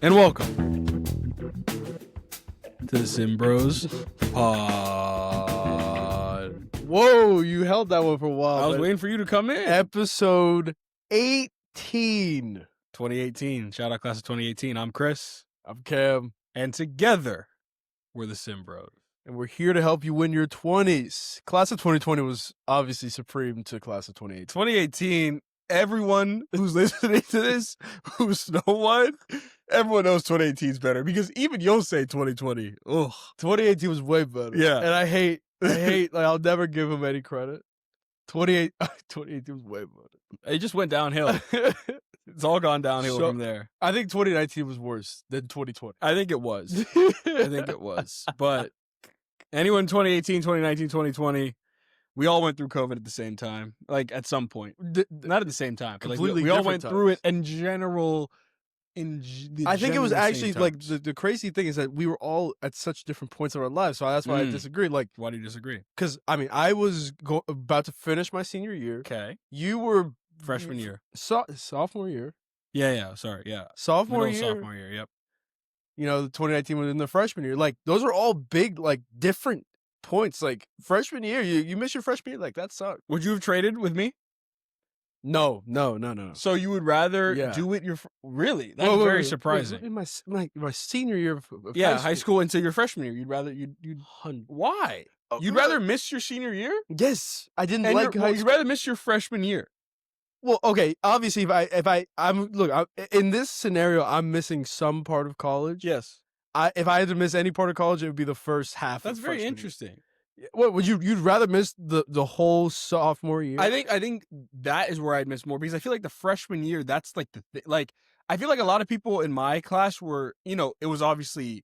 And welcome to the SimmBros Pod. Whoa, you held that one for a while. I was waiting for you to come in. Episode 18. 2018. Shout out class of 2018. I'm Chris. I'm Cam. And together, we're the SimmBros. And we're here to help you win your 20s. Class of 2020 was obviously supreme to class of 2018. 2018, everyone who's listening to this, who's no one, everyone knows 2018 is better because even you'll say 2020. Ugh. 2018 was way better. Yeah. And I hate, like, I'll never give him any credit. 2018 was way better. It just went downhill. It's all gone downhill from there. I think 2019 was worse than 2020. I think it was. But anyone 2018, 2019, 2020, we all went through COVID at the same time. Like at some point. Not at the same time. But like we all went through it in general. I think it was actually like the crazy thing is that we were all at such different points in our lives. So that's why I disagree. Like, why do you disagree? Because I mean, I was about to finish my senior year. Okay. You were freshman year. Sophomore year. Yeah. Sorry. Yeah. Sophomore year. Yep. You know, the 2019 was in the freshman year. Like, those are all big, like, different points. Like, freshman year, you miss your freshman year. Like, that sucked. Would you have traded with me? No. So you would rather do it really? That's very surprising. In my senior year of high school into your freshman year, you'd why? You'd rather miss your senior year? Yes, I didn't like high school. You'd rather miss your freshman year. Well, okay. Obviously, I'm in this scenario, I'm missing some part of college. Yes. If I had to miss any part of college, it would be the first half. That's very interesting. What would you'd rather miss the whole sophomore year? I think that is where I'd miss more because I feel like the freshman year, that's like like I feel like a lot of people in my class were, it was obviously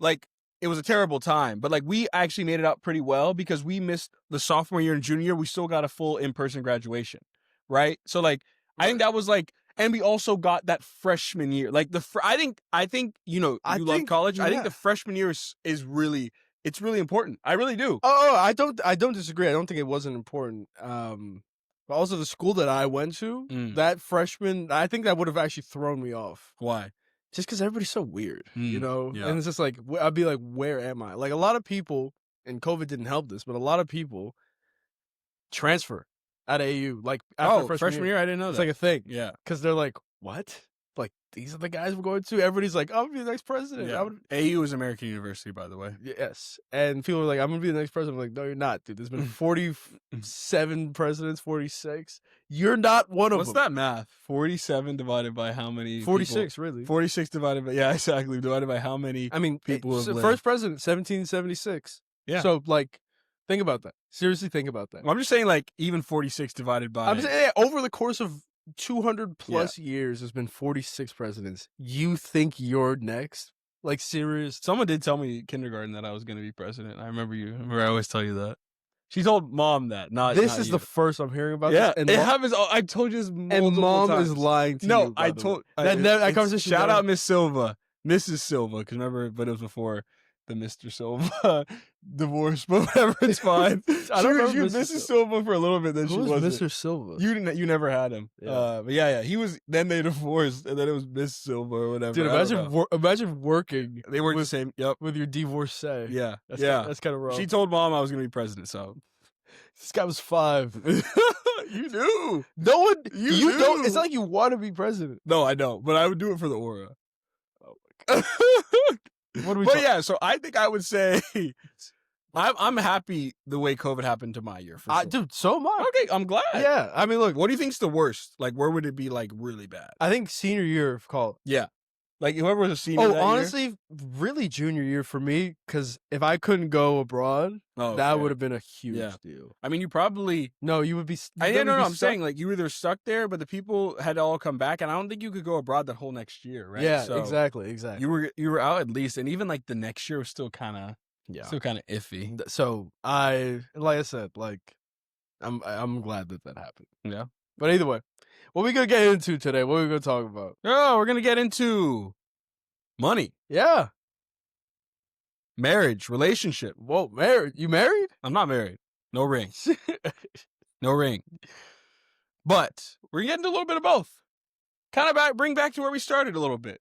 like it was a terrible time, but like we actually made it out pretty well because we missed the sophomore year and junior year. We still got a full in-person graduation, right? So like I think that was like, and we also got that freshman year. Like I think you love college. Yeah. I think the freshman year is really. It's really important. I really do. Oh, I don't disagree. I don't think it wasn't important. But also the school that I went to, that freshman, I think that would have actually thrown me off. Why? Just because everybody's so weird, Yeah. And it's just like, I'd be like, where am I? Like a lot of people, and COVID didn't help this, but a lot of people transfer out of AU. Like after freshman year, I didn't know that. It's like a thing. Yeah. Because they're like, what? Like, these are the guys we're going to. Everybody's like, I'm going to be the next president. Yeah. AU is American University, by the way. Yes. And people are like, I'm going to be the next president. I'm like, no, you're not, dude. There's been 47 presidents, 46. You're not one of them. What's that math? 47 divided by how many 46, people? Really. 46 divided by, yeah, exactly. Divided by how many people have lived. First president, 1776. Yeah. So, like, think about that. Seriously, think about that. Well, I'm just saying, like, even 46 divided by... I'm saying, over the course of 200 plus years, there's been 46 presidents. You think you're next? Like, serious? Someone did tell me in kindergarten that I was going to be president. I remember I always tell you that. She told mom that, This is the first I'm hearing about this. And it happens. I told you this multiple and mom times. is lying to you. No, I told... That conversation... Shout out Miss Silva. Mrs. Silva, because remember, but it was before the Mr. Silva divorce, but whatever, it's fine. I don't remember she was Mrs. Silva for a little bit, then she wasn't. Mr. Silva? You never had him. Yeah. But yeah, he was, then they divorced, and then it was Miss Silva or whatever. Dude, imagine working. They work the same, with your divorcee. Yeah. That's kind of wrong. She told mom I was going to be president, so. This guy was 5. You do. No one, you don't. It's not like you want to be president. No, I don't, but I would do it for the aura. Oh my God. What are we talking? Yeah, so I think I would say I'm happy the way COVID happened to my year. For sure. Dude, so am I. Okay, I'm glad. Yeah, I mean, look. What do you think's the worst? Like, where would it be like really bad? I think senior year of college. Yeah, like whoever was a senior. Honestly, really junior year for me, because if I couldn't go abroad, that would have been a huge deal. I mean, you probably you would be. I'm saying like you either stuck there, but the people had to all come back, and I don't think you could go abroad that whole next year, right? Yeah, so exactly. You were out at least, and even like the next year was still kind of iffy. So like I said, like I'm glad that happened. Yeah. But either way, what we gonna get into today? What are we gonna talk about? Oh, we're gonna get into money. Yeah. Marriage, relationship. Whoa, married? You married? I'm not married. No ring. No ring. But we're getting a little bit of both. Kind of bring back to where we started a little bit.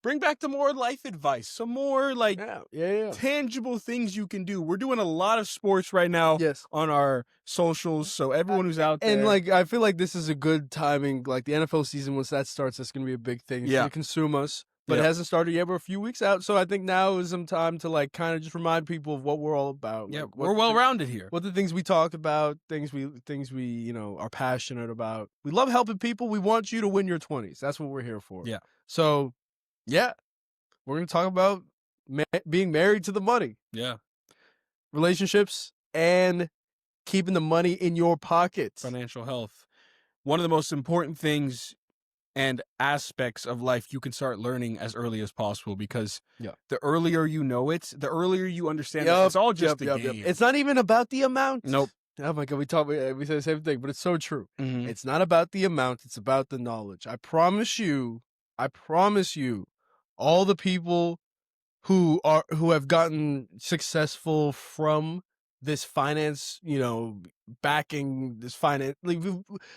bring back the more life advice, some more like Yeah. tangible things you can do. We're doing a lot of sports right now Yes. on our socials, so everyone who's out there. And like, I feel like this is a good timing. Like the NFL season, once that starts, that's going to be a big thing. It's Yeah. going to consume us, but Yeah. it hasn't started yet. We're a few weeks out, so I think now is some time to like kind of just remind people of what we're all about. Yeah, like, we're well rounded here. What the things we talked about, things we are passionate about. We love helping people. We want you to win your 20s. That's what we're here for. Yeah. So, yeah, we're going to talk about being married to the money. Yeah. Relationships and keeping the money in your pocket. Financial health. One of the most important things and aspects of life you can start learning as early as possible, because the earlier you know it, the earlier you understand that it's all just a game. It's not even about the amount. Nope. Oh my God, we say the same thing, but it's so true. Mhm. It's not about the amount, it's about the knowledge. I promise you, all the people who have gotten successful from this finance, backing this finance, like,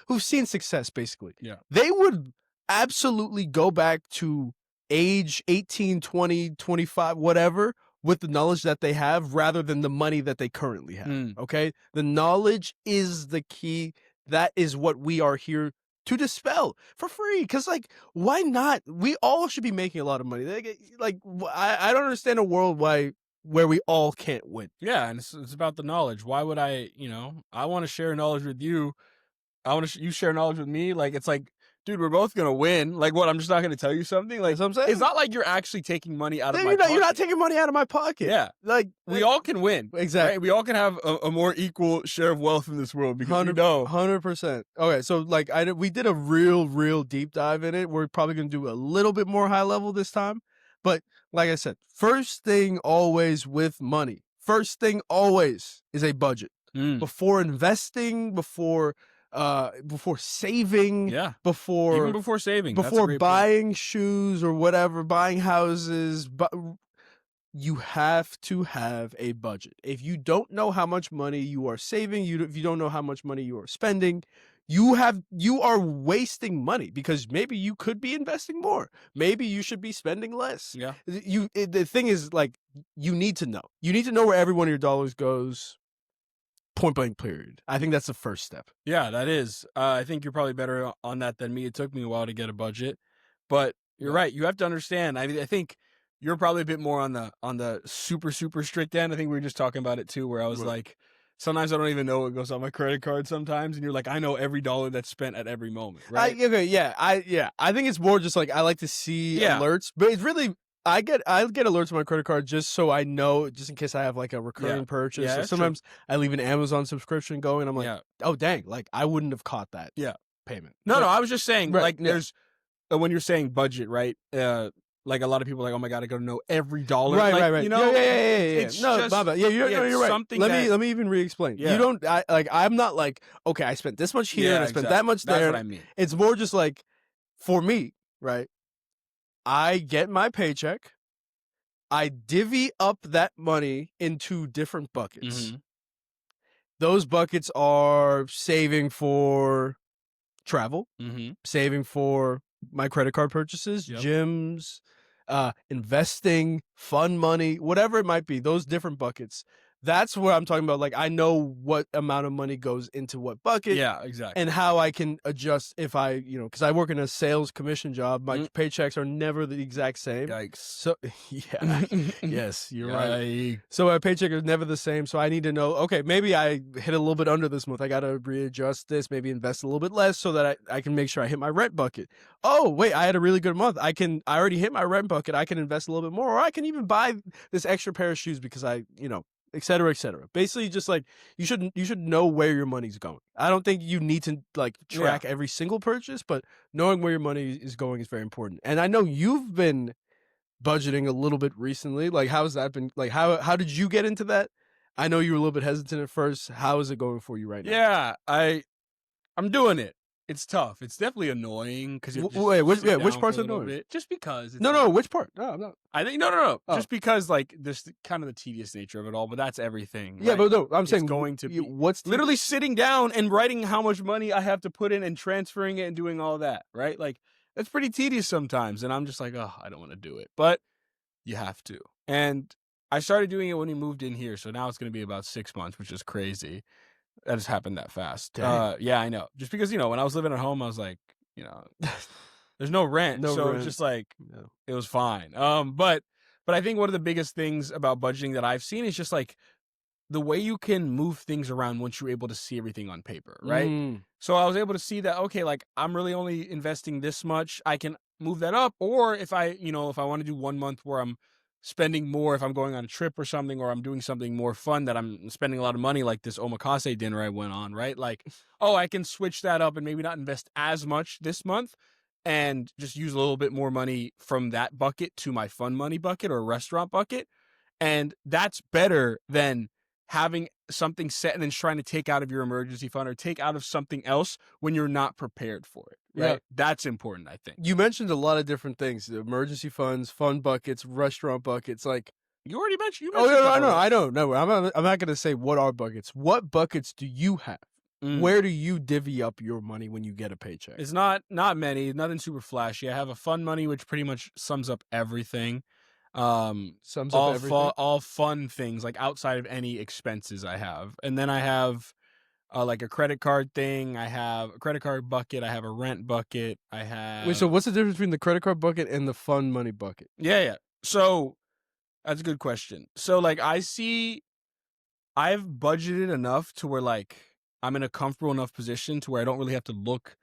who've seen success basically. Yeah. They would absolutely go back to age 18, 20, 25, whatever, with the knowledge that they have rather than the money that they currently have. Okay? The knowledge is the key. That is what we are here to dispel for free. Because, like, why not? We all should be making a lot of money. Like, I don't understand a world where we all can't win. Yeah, and it's about the knowledge. Why would I want to share knowledge with you. I want to you share knowledge with me. Like, it's like, dude, we're both going to win. Like, what? I'm just not going to tell you something? Like, that's what I'm saying. It's not like you're actually taking money out of my pocket. You're not taking money out of my pocket. Yeah. Like, we all can win. Exactly. Right? We all can have a more equal share of wealth in this world, because 100%. Okay, so like we did a real deep dive in it. We're probably going to do a little bit more high level this time. But like I said, first thing always with money. First thing always is a budget. Before investing, before saving, even before saving, before buying shoes or whatever, buying houses, but you have to have a budget. If you don't know how much money you are saving, if you don't know how much money you are spending, you are wasting money, because maybe you could be investing more. Maybe you should be spending less. Yeah. The thing is, like, you need to know. You need to know where every one of your dollars goes. Point blank period. I think that's the first step. Yeah, that is. I think you're probably better on that than me. It took me a while to get a budget, but you're right. You have to understand. I think you're probably a bit more on the super strict end. I think we were just talking about it too, where I was like, sometimes I don't even know what goes on my credit card sometimes, and you're like, I know every dollar that's spent at every moment. Right? I think it's more just like, I like to see alerts, but it's really, I get alerts on my credit card just so I know, just in case I have like a recurring purchase. Yeah, so sometimes I leave an Amazon subscription going. I'm like, oh dang, like I wouldn't have caught that. Payment. No, I was just saying, like, there's when you're saying budget, right? Like, a lot of people are like, oh my God, I gotta know every dollar. Right. You know, It's no, just, you're right. Something let me even re-explain. Yeah. You don't, I'm not like, okay, I spent this much here and I spent that much there. That's what I mean. It's more just like, for me, right? I get my paycheck. I divvy up that money into different buckets. Those buckets are saving for travel, saving for my credit card purchases, gyms, investing, fun money, whatever it might be, those different buckets. That's what I'm talking about. Like, I know what amount of money goes into what bucket. Yeah, exactly. And how I can adjust if I, because I work in a sales commission job. My paychecks are never the exact same. Yikes. So, yes, you're right. Yikes. So my paycheck is never the same. So I need to know, okay, maybe I hit a little bit under this month. I got to readjust this, maybe invest a little bit less so that I can make sure I hit my rent bucket. Oh, wait, I had a really good month. I already hit my rent bucket. I can invest a little bit more, or I can even buy this extra pair of shoes because et cetera, et cetera. Basically, just like, you should know where your money's going. I don't think you need to like track every single purchase, but knowing where your money is going is very important. And I know you've been budgeting a little bit recently. Like, how's that been? Like, how did you get into that? I know you were a little bit hesitant at first. How is it going for you right now? Yeah, I'm doing it. It's tough. It's definitely annoying because which part's annoying? Just because. No, which part? No, I'm not. I think no. Oh. Just because, like, this kind of the tedious nature of it all, but that's everything. Yeah, right? but no, I'm saying it's going to be what's literally sitting down and writing how much money I have to put in and transferring it and doing all that, right? Like, It's pretty tedious sometimes, and I'm just like, "Oh, I don't wanna do it," but you have to, and I started doing it when we moved in here, so now it's gonna be about 6 months, which is crazy. That just happened that fast. Dang. Yeah, I know. Just because, when I was living at home, I was like, you know, there's no rent, No so it's rent. just like No. it was fine. But I think one of the biggest things about budgeting that I've seen is just like the way you can move things around once you're able to see everything on paper, right? Mm. So I was able to see that, okay, like I'm really only investing this much. I can move that up. Or if if I want to do 1 month where I'm spending more, if I'm going on a trip or something, or I'm doing something more fun that I'm spending a lot of money, like this omakase dinner I went on, right? Like, oh, I can switch that up and maybe not invest as much this month and just use a little bit more money from that bucket to my fun money bucket or restaurant bucket. And that's better than having something set and then trying to take out of your emergency fund or take out of something else when you're not prepared for it, Yeah. right? That's important, I think. You mentioned a lot of different things: the emergency funds, fun buckets, restaurant buckets. Like, You oh mentioned a no, I couple know, of I those. know. No, I'm not going to say what are buckets. What buckets do you have? Mm. Where do you divvy up your money when you get a paycheck? It's not many, nothing super flashy. I have a fun money, which pretty much sums up everything. Sums up everything. All fun things like outside of any expenses I have. And then I have like a credit card thing. I have a credit card bucket. I have a rent bucket. I Wait, so have what's the difference between the credit card bucket and the fun money bucket? yeah, yeah. So that's a good question. So like I've budgeted enough to where like I'm in a comfortable enough position to where I don't really have to look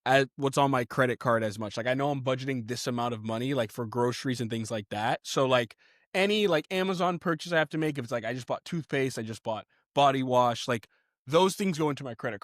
at what's on my credit card as much. Like I know I'm budgeting this amount of money like for groceries and things like that. So like any like Amazon purchase I have to make, if it's like I just bought toothpaste, I just bought body wash, like those things go into my credit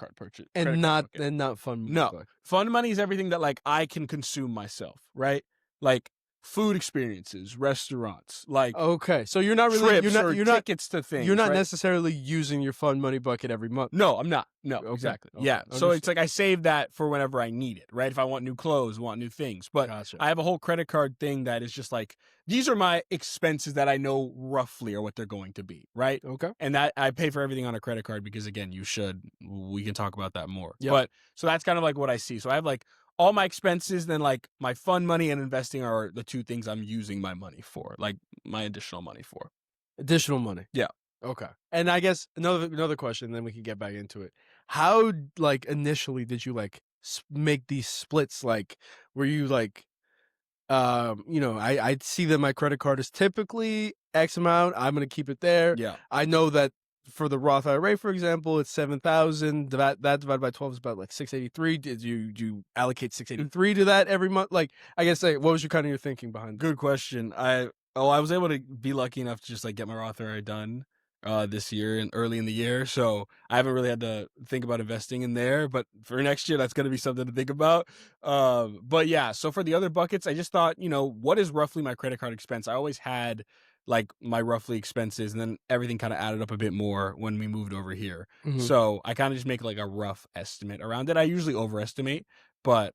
And card not bucket. fun money No. bucket. Fun money is everything that like I can consume myself, right? Like food experiences, restaurants, like Okay, so you're not really trips or tickets to you're things, not right? necessarily using your fun money bucket every month. No, I'm not. No, Okay, exactly. okay, Yeah. So it's understood. like I save that for whenever I need it, right? If I want new clothes, want new things. But Gotcha. I have a whole credit card thing that is just like these are my expenses that I know roughly are what they're going to be, right? Okay. And that I pay for everything on a credit card because again, you should. We can talk about that more. Yep. But so that's kind of like what I see. So I have like all my expenses, then like my fun money and investing are the two things I'm using my money for, like my additional money for. Additional money. Yeah. Okay. And I guess another question, then we can get back into it. How like initially did you like make these splits? Like, were you like, I see that my credit card is typically X amount. I'm gonna keep it there. Yeah. I know that for the Roth IRA, for example, it's 7,000. That divided by 12 is about like 683. Did you allocate 683 to that every month? Like, I guess like, what was your thinking behind that? Good question. I was able to be lucky enough to just like get my Roth IRA done this year and early in the year. So I haven't really had to think about investing in there, but for next year that's gonna be something to think about. But yeah, so for the other buckets, I just thought, what is roughly my credit card expense? I always had like my roughly expenses and then everything kind of added up a bit more when we moved over here. Mhm. So I kind of just make like a rough estimate around it. I usually overestimate, but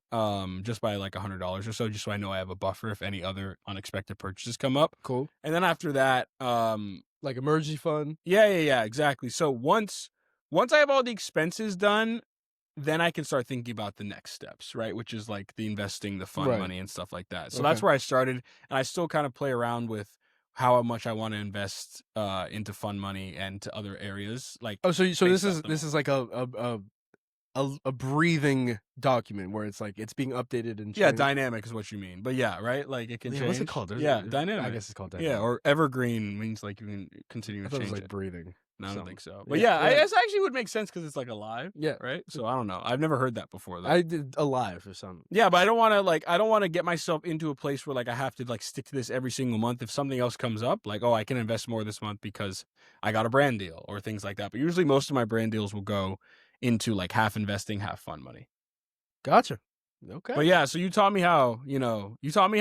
just by like $100 or so, just so I know I have a buffer if any other unexpected purchases come up. Cool. And then after that, Like emergency fund. yeah, exactly. So once I have all the expenses done, then I can start thinking about the next steps, right? Which is like the investing, the fun Right. money and stuff like that. So Okay. that's where I started, and I still kind of play around with how much I want to invest into fun money and to other areas. Like Oh, so this based off is the this month. is like a breathing document where it's like it's being updated and Yeah, changed. dynamic is what you mean, but yeah, right? Like it can Yeah, change. what's it called? Yeah, I dynamic. guess it's called Yeah, dynamic. or evergreen means like you can continue I to thought it was change like it. breathing. No, I don't Something. think so. But Yeah, yeah, I yeah, guess actually would make sense because it's like alive, yeah. right? So I don't know. I've never heard that before though. I did alive or something. Yeah, but I don't want to get myself into a place where like I have to like stick to this every single month. If something else comes up, like, oh, I can invest more this month because I got a brand deal or things like that. But usually most of my brand deals will go into like half investing, half fun money. Gotcha. Okay. But yeah, so you taught me how, you taught me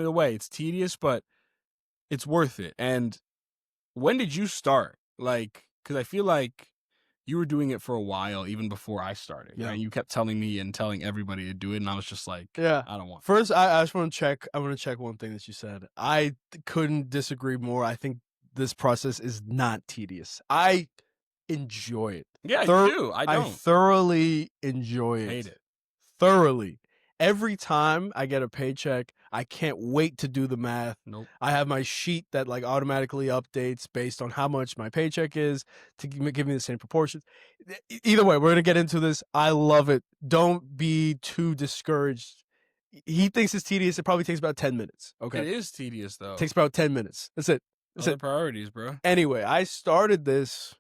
the way. It's tedious, but it's worth it. And when did you start? Like, because I feel like you were doing it for a while, even before I started. Yeah. Right? You kept telling me and telling everybody to do it, and I was just like, Yeah. I don't want. First, I just want to check. I want to check one thing that you said. I couldn't disagree more. I think this process is not tedious. I enjoy it. Yeah, you do. I I don't thoroughly enjoy it. hate it. Thoroughly. every time I get a paycheck, I can't wait to do the math. Nope. I have my sheet that like automatically updates based on how much my paycheck is to give me the same proportions. Either way, we're gonna get into this. I love it. Don't be too discouraged. He thinks it's tedious. It probably takes about 10 minutes. Okay, It is tedious though. takes about 10 minutes. That's it. That's Other it. priorities, bro. Anyway, I started this.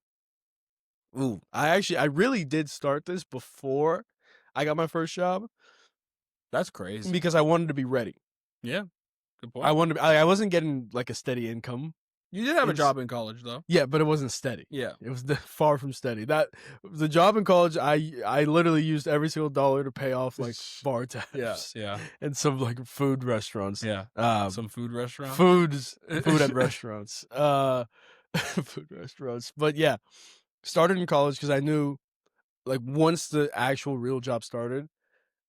Ooh, I really did start this before I got my first job That's crazy. because I wanted to be ready. Yeah. Good I point. wanted. I wasn't getting like a steady income. You did have a It's- job in college though. Yeah, but it wasn't steady. Yeah. It was far from steady. That the job in college, I literally used every single dollar to pay off like bar tabs. Yeah. And some like food restaurants. Yeah. Um, Some food restaurant. food at restaurants. Food restaurants. But yeah, started in college because I knew like once the actual real job started,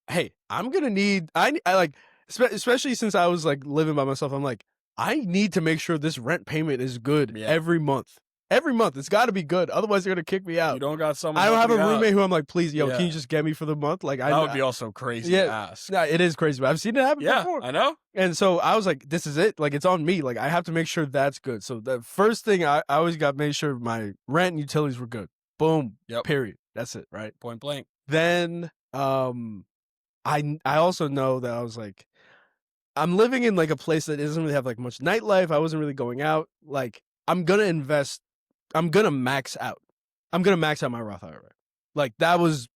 hey, I'm gonna need I like especially since I was like living by myself. I'm like, I need to make sure this rent payment is good Yeah. every month. Every month, it's got to be good. Otherwise, they're gonna kick me out. You don't got someone. I don't have a helping you out. roommate who I'm like, please, yo, Yeah. can you just get me for the month? Like, That would be also crazy to Yeah. ask. Nah, it is crazy, but I've seen it happen Yeah, before. I know. And so I was like, this is it. Like, it's on me. Like, I have to make sure that's good. So the first thing I always got made sure my rent and utilities were good. Boom. Yep. Period. That's it. Right. Point blank. Then I also know that I was like, I'm living in like a place that doesn't really have like much nightlife. I wasn't really going out. Like, I'm gonna invest. I'm gonna max out. I'm gonna max out my Roth IRA. Like that was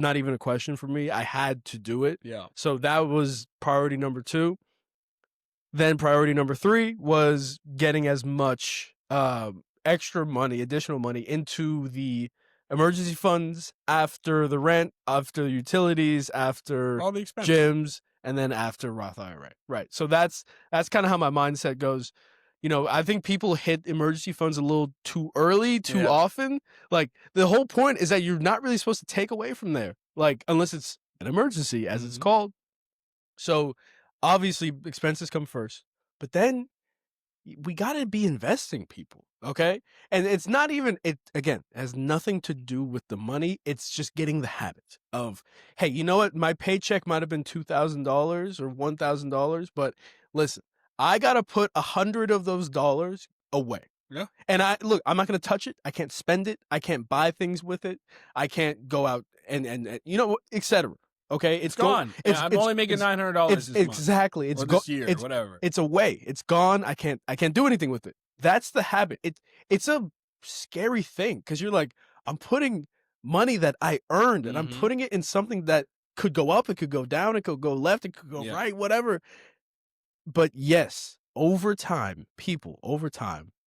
not even a question for me. I had to do it. Yeah. So that was priority number 2. Then priority number 3 was getting as much extra money, additional money into the emergency funds after the rent, after the utilities, after All the expenses. gyms, and then after Roth IRA. Right. So that's kind of how my mindset goes. You know, I think people hit emergency funds a little too early, too Yeah. often. Like the whole point is that you're not really supposed to take away from there, like unless it's an emergency, as it's Mhm. called. So obviously expenses come first, but then we got to be investing, people. Okay. And it's not even, it again, has nothing to do with the money. It's just getting the habit of, hey, you know what? My paycheck might have been $2,000 or $1,000, but listen, I got to put 100 of those dollars away. Yeah. And I'm not going to touch it. I can't spend it. I can't buy things with it. I can't go out and you know, etc. Okay. It's gone. I'm only making $900 this month. Exactly. It's or this year, it's, whatever. It's away. It's gone. I can't do anything with it. That's the habit. It's a scary thing because you're like, I'm putting money that I earned and I'm Mhm. putting it in something that could go up, it could go down, it could go left, it could go Yeah. right, whatever. But yes, over time,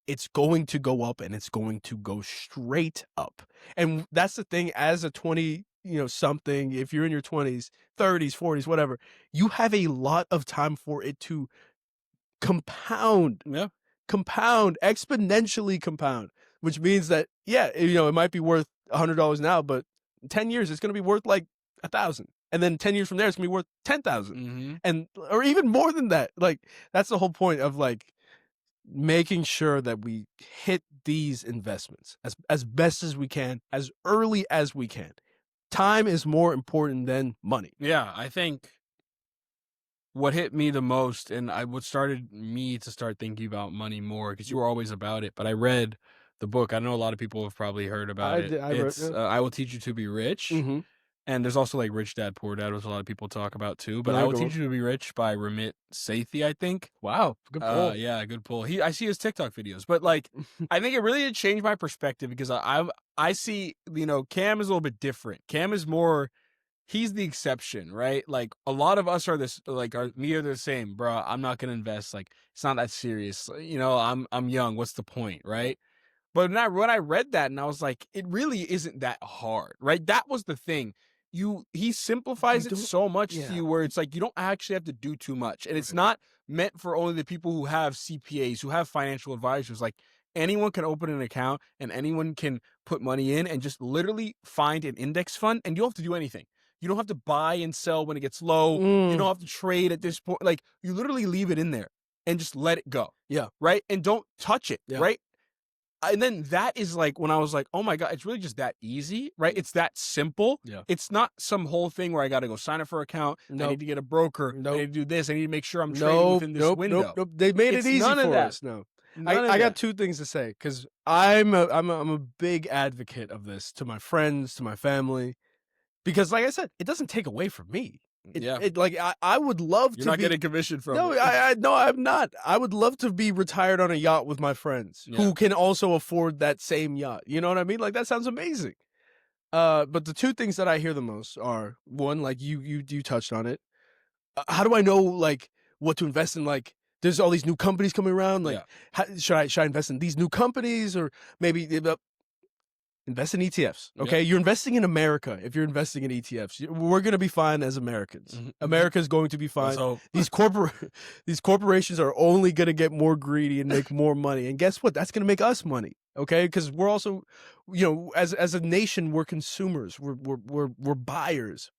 it's going to go up and it's going to go straight up. And that's the thing, as a 20, something, if you're in your 20s, 30s, 40s, whatever, you have a lot of time for it to compound, Yeah. exponentially compound, which means that, yeah, it might be worth $100 now, but in 10 years, it's going to be worth like 1,000. And then 10 years from there, it's going to be worth 10,000. Mm-hmm. And, or even more than that. Like, that's the whole point of like making sure that we hit these investments as best as we can, as early as we can. Time is more important than money. Yeah, I think what hit me the most, and what started me to start thinking about money more, because you were always about it, but I read the book. I know a lot of people have probably heard about it. It's I Will Teach You to Be Rich. Mm-hmm. And there's also like Rich Dad Poor Dad, which a lot of people talk about too. But Yeah, I Will go Teach You to Be Rich by Ramit Sethi, I think. Wow, good pull. Yeah, good pull. I see his TikTok videos, but like I think it really did change my perspective because I see, Cam is a little bit different. Cam is more, he's the exception, right? Like a lot of us are the same, bro. I'm not gonna invest. Like it's not that serious. I'm young. What's the point, right? But when I read that and I was like, it really isn't that hard, right? That was the thing. He simplifies it so much to you where it's like you don't actually have to do too much. And it's not meant for only the people who have CPAs, who have financial advisors. Like anyone can open an account and anyone can put money in and just literally find an index fund and you don't have to do anything. You don't have to buy and sell when it gets low. You don't have to trade at this point. Like you literally leave it in there and just let it go. Yeah. Right. And don't touch it. Yeah. Right. and then that is like when I was like, oh my God, it's really just that easy, right? It's that simple. Yeah. It's not some whole thing where I got to go sign up for an account. I Nope. need to get a broker. I Nope. need to do this. I need to make sure I'm trading Nope. within this Nope. window. Nope. They made It's it easy none of for that. us. No. None of I got that. 2 things to say because I'm a big advocate of this to my friends, to my family, because like I said, it doesn't take away from me. Yeah. It like I would love You're to not be getting commission from no, it. no, I'm not. I would love to be retired on a yacht with my friends Yeah. who can also afford that same yacht. You know what I mean? Like that sounds amazing. But the 2 things that I hear the most are one, like you touched on it. How do I know like what to invest in? Like, there's all these new companies coming around. Like, Yeah. should I invest in these new companies or maybe invest in ETFs? Okay, Yep. you're investing in America. If you're investing in ETFs, we're gonna be fine as Americans. Mhm. America is going to be fine. So These corporations are only gonna get more greedy and make more money. And guess what? That's gonna make us money. Okay, because we're also, as a nation, we're consumers. We're buyers.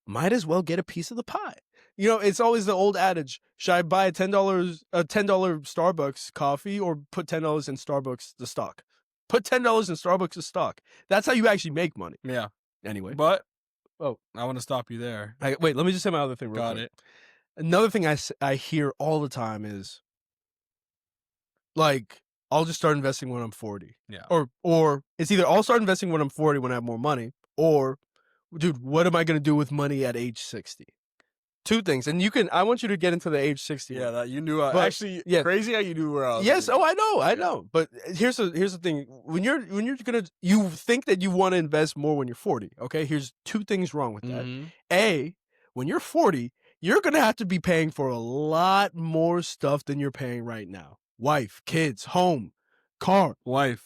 Might as well get a piece of the pie. It's always the old adage: should I buy a $10 Starbucks coffee or put $10 in Starbucks the stock? Put $10 in Starbucks the stock. That's how you actually make money. yeah. Anyway, But oh, I want to stop you there. wait. Let me just say my other thing. Real Got quick. it. Another thing I hear all the time is like, I'll just start investing when I'm 40. Yeah. Or it's either I'll start investing when I'm 40 when I have more money, or dude, what am I gonna do with money at age 60? 2 things, and I want you to get into the age 60. Yeah, one. that you knew. But, Actually, yeah. crazy how you knew where I was. Yes. gonna Oh, I know. But here's the thing: when you're you think that you want to invest more when you're 40. Okay, here's 2 things wrong with go. that. Mhm. A, when you're 40, you're gonna have to be paying for a lot more stuff than you're paying right now: wife, kids, home, car, Wife.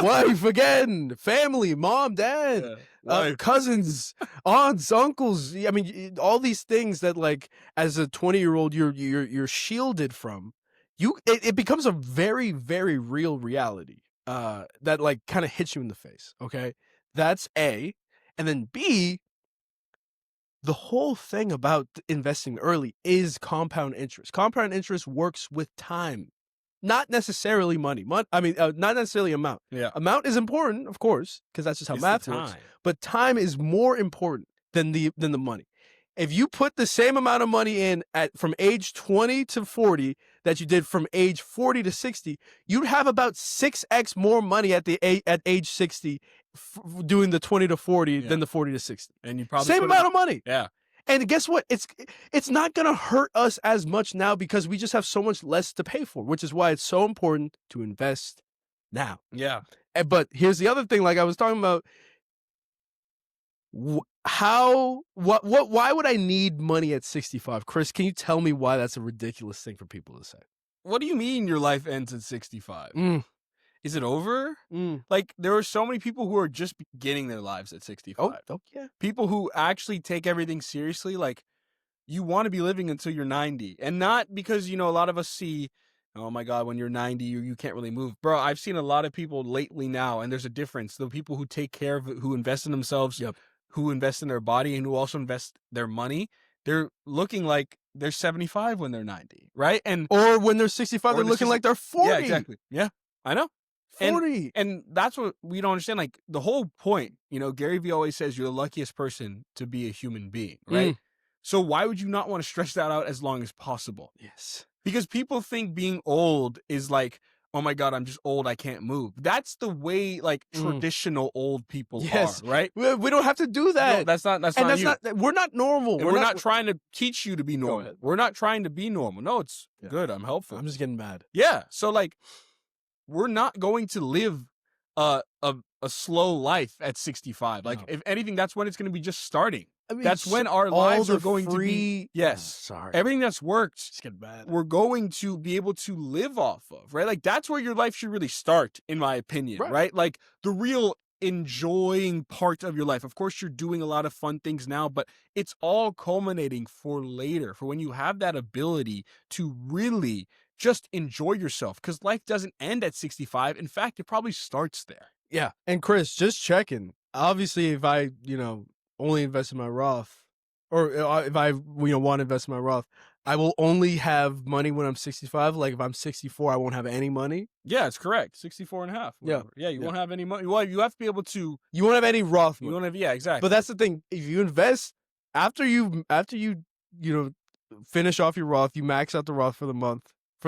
wife again, family, mom, dad. Yeah. Wife. Cousins, aunts, uncles. I mean, all these things that, like, as a 20-year-old, you're shielded from. It becomes a very, very real reality. That like kind of hits you in the face. Okay, that's A, and then B. The whole thing about investing early is compound interest. Compound interest works with time, not necessarily money. Not necessarily amount. Yeah. Amount is important, of course, because that's just how It's the math works. time. But time is more important than the money. If you put the same amount of money in from age 20 to 40 that you did from age 40 to 60, you'd have about 6x more money at age 60 doing the 20 to 40 Yeah. than the 40 to 60. And you probably Same amount of money. Yeah. And guess what? It's not gonna hurt us as much now because we just have so much less to pay for, which is why it's so important to invest now. Yeah. But here's the other thing, like I was talking about. Why would I need money at 65? Chris, can you tell me why that's a ridiculous thing for people to say? What do you mean your life ends at 65? Is it over? Like, there are so many people who are just beginning their lives at 65. Oh yeah. People who actually take everything seriously. Like, you want to be living until you're 90. And not because, a lot of us see, oh my God, when you're 90, you can't really move. Bro, I've seen a lot of people lately now, and there's a difference. The people who take care of it, who invest in themselves, Yep. who invest in their body, and who also invest their money, they're looking like they're 75 when they're 90, right? Or when they're 65, they're looking like they're 40. Yeah, exactly. Yeah, I know. 40. And that's what we don't understand. Like, the whole point, Gary Vee always says you're the luckiest person to be a human being, right? So why would you not want to stretch that out as long as possible? Yes. Because people think being old is like, oh my God, I'm just old, I can't move. That's the way, like, traditional old people are, right? We don't have to do that. No, that's not you. We're not normal. And we're not trying to teach you to be normal. ahead. We're not trying to be normal. No, it's good. I'm helpful. I'm just getting mad. Yeah. So, like, we're not going to live a slow life at 65. Like, if anything, that's when it's going to be just starting. I mean, that's when our lives are going to be. Yes. Sorry. Everything that's worked, just getting mad. We're going to be able to live off of, right? Like, that's where your life should really start, in my opinion, right? Like, the real enjoying part of your life. Of course, you're doing a lot of fun things now, but it's all culminating for later, for when you have that ability to really just enjoy yourself, because life doesn't end at 65. In fact, it probably starts there. Yeah. And Chris, just checking. Obviously, if I, only invest in my Roth, or if I, want to invest in my Roth, I will only have money when I'm 65. Like if I'm 64, I won't have any money. Yeah, it's correct. 64 and a half. Yeah. Yeah, you Yeah. won't have any money. Well, you have to be able to. You won't have any Roth You money. won't have. Yeah, exactly. But that's the thing. If you invest after you finish off your Roth, you max out the Roth for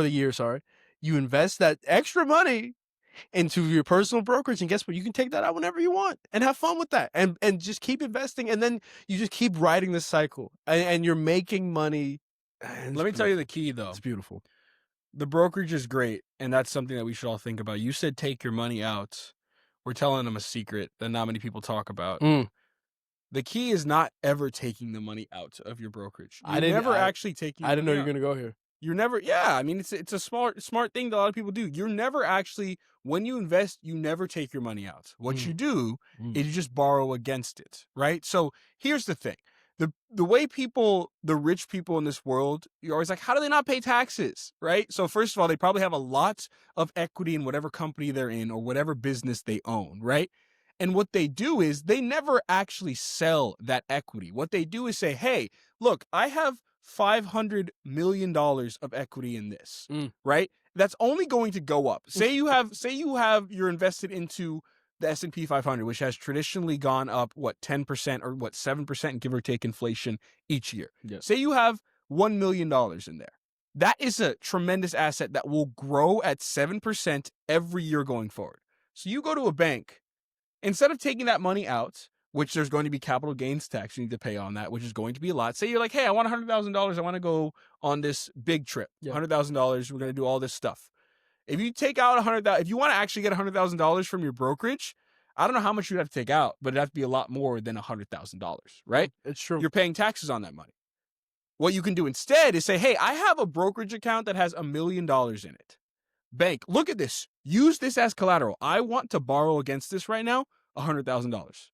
the year. Sorry, you invest that extra money into your personal brokerage, and guess what? You can take that out whenever you want and have fun with that, and just keep investing, and then you just keep riding this cycle, and you're making money. Let me tell you the key, though. It's beautiful. The brokerage is great, and that's something that we should all think about. You said take your money out. We're telling them a secret that not many people talk about. The key is not ever taking the money out of your brokerage. I didn't know you were gonna go here. You're never, yeah. I mean, it's a smart thing that a lot of people do. You're never actually, when you invest, you never take your money out. What you do is you just borrow against it, right? So here's the thing. The way the rich people in this world, you're always like, how do they not pay taxes, right? So first of all, they probably have a lot of equity in whatever company they're in or whatever business they own, right? And what they do is they never actually sell that equity. What they do is say, hey, look, I have $500 million of equity in this, right? That's only going to go up. You're invested into the S&P 500, which has traditionally gone up, 10% or 7%, give or take inflation each year. Yeah. Say you have $1 million in there. That is a tremendous asset that will grow at 7% every year going forward. So you go to a bank, instead of taking that money out, which there's going to be capital gains tax you need to pay on that, which is going to be a lot. Say you're like, hey, I want $100,000. I want to go on this big trip. $100,000. We're going to do all this stuff. If you take out $100,000, if you want to actually get $100,000 from your brokerage, I don't know how much you'd have to take out, but it'd have to be a lot more than $100,000, right? It's true. You're paying taxes on that money. What you can do instead is say, hey, I have a brokerage account that has $1 million in it. Bank, look at this. Use this as collateral. I want to borrow against this right now, $100,000.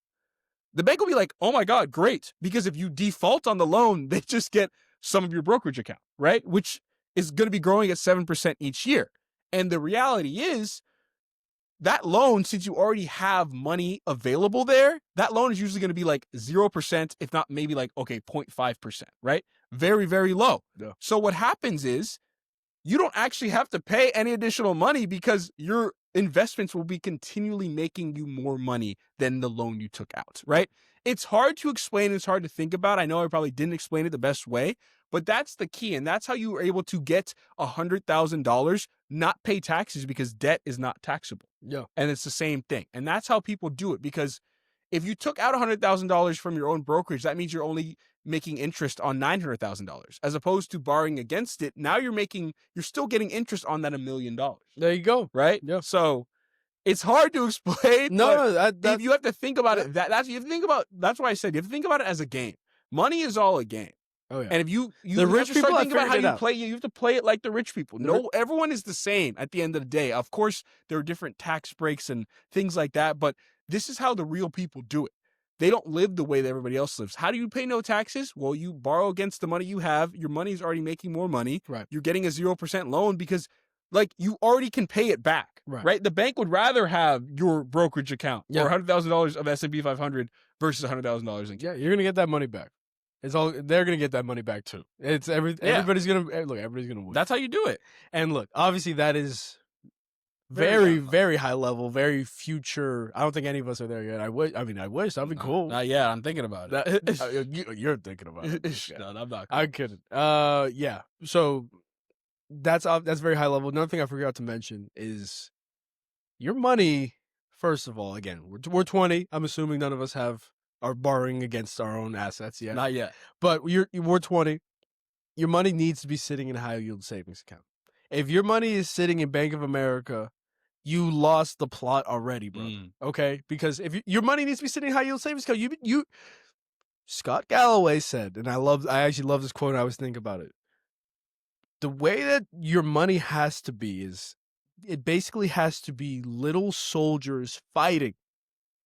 The bank will be like, oh my God, great. Because if you default on the loan, they just get some of your brokerage account, right? Which is going to be growing at 7% each year. And the reality is that loan, since you already have money available there, that loan is usually going to be like 0%, if not maybe like, 0.5%, right? Very, very low. Yeah. So what happens is you don't actually have to pay any additional money because your investments will be continually making you more money than the loan you took out, right? It's hard to explain. It's hard to think about. I know I probably didn't explain it the best way, but that's the key. And that's how you were able to get $100,000, not pay taxes because debt is not taxable. Yeah. And it's the same thing. And that's how people do it, because if you took out $100,000 from your own brokerage, that means you're only making interest on $900,000 as opposed to borrowing against it. Now you're still getting interest on that $1 million. There you go. Right? Yeah. So it's hard to explain. No, if you have to think about it. That's why I said you have to think about it as a game. Money is all a game. Oh, yeah. And if you the rich people think about how you out. play, you have to play it like the rich people. Everyone is the same at the end of the day. Of course, there are different tax breaks and things like that, but this is how the real people do it. They don't live the way that everybody else lives. How do you pay no taxes? Well, you borrow against the money you have. Your money is already making more money. Right. You're getting a 0% loan because you already can pay it back. Right? The bank would rather have your brokerage account or $100,000 of S&P 500 versus $100,000 in cash. Yeah, you're going to get that money back. They're gonna get that money back too. Everybody's gonna win. That's how you do it. And look, obviously that is very, very high level, very future. I don't think any of us are there yet. I wish. That'd be cool. Not yet. I'm thinking about it. You're thinking about it. No, I'm not. I'm kidding. Yeah. So that's very high level. Another thing I forgot to mention is your money. First of all, again, we're 20. I'm assuming none of us are borrowing against our own assets yet. Not yet. But we're 20. Your money needs to be sitting in a high yield savings account. If your money is sitting in Bank of America, you lost the plot already, bro. Okay? Because if your money needs to be sitting in high yield savings account, you Scott Galloway said, and I actually love this quote, and I was thinking about it. The way that your money has to be is it basically has to be little soldiers fighting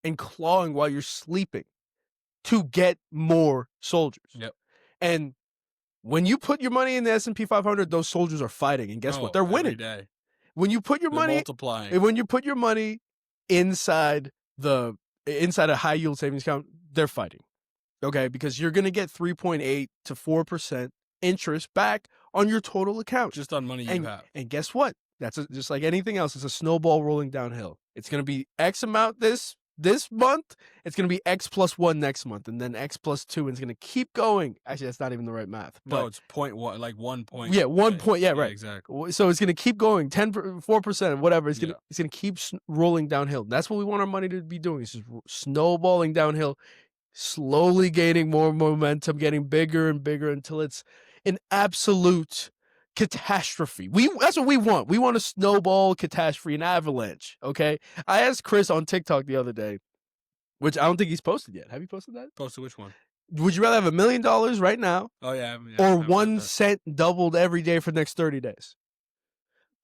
and clawing while you're sleeping to get more soldiers. Yep. And when you put your money in the S&P 500, those soldiers are fighting, and guess what? They're winning. Every day. When you put your money multiplying. When you put your money inside a high yield savings account, they're fighting. Okay, because you're going to get 3.8 to 4% interest back on your total account. Just on money you and, have. And guess what? That's just like anything else. It's a snowball rolling downhill. It's going to be X amount this month. It's going to be X plus 1 next month, and then X plus 2, and it's going to keep going. Actually, that's not even the right math. No, But it's 0.1, like 1 point. yeah, 1 point. Yeah, right. Exactly. So it's going to keep going, 4%, whatever. It's going to keep rolling downhill. That's what we want our money to be doing. It's just snowballing downhill, slowly gaining more momentum, getting bigger and bigger until it's an absolute catastrophe. That's what we want. We want a snowball catastrophe, an avalanche. Okay. I asked Chris on TikTok the other day, which I don't think he's posted yet. Have you posted that? Posted which one? Would you rather have $1 million right now? Oh yeah. Or 1 cent doubled every day for the next 30 days?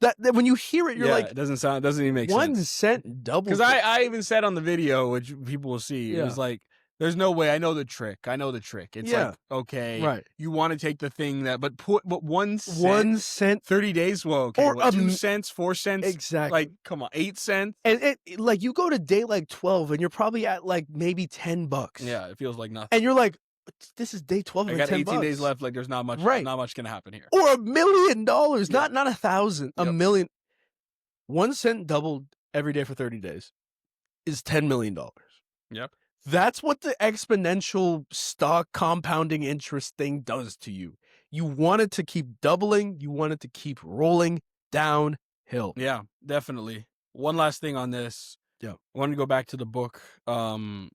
That when you hear it, you're like, it doesn't even make sense. 1 cent doubled. Because I even said on the video, which people will see, it was like, there's no way. I know the trick. It's like, okay, right. You want to take the thing but 1 cent. 1 cent. 30 days? Well, okay. Or 2 cents, 4 cents? Exactly. Like, come on, 8 cents? And like you go to day like 12 and you're probably at like maybe $10. Yeah, it feels like nothing. And you're like, this is day 12 I and got 10 18 days left. Like, there's not much. Right. Not much gonna happen here. Or $1 million, not 1,000, $1 million. 1 cent doubled every day for 30 days is $10 million. Yep. That's what the exponential stock compounding interest thing does to you. You want it to keep doubling. You want it to keep rolling downhill. Yeah, definitely. One last thing on this. Yeah. I want to go back to the book from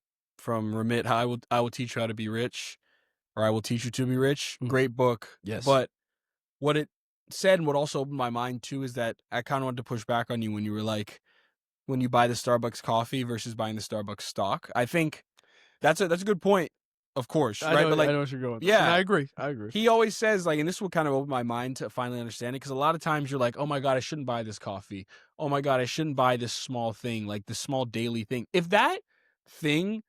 Ramit, How I Will Teach You How to Be Rich, or I Will Teach You to Be Rich. Great book. Yes. But what it said and what also opened my mind too is that I kind of wanted to push back on you when you were like, when you buy the Starbucks coffee versus buying the Starbucks stock. I think that's a good point, of course, right? But like, I know what you're going with. Yeah, and I agree. He always says, like, and this will kind of open my mind to finally understand it, because a lot of times you're like, oh my God, I shouldn't buy this coffee. Oh my God, I shouldn't buy this small thing, like this small daily thing. If that thing,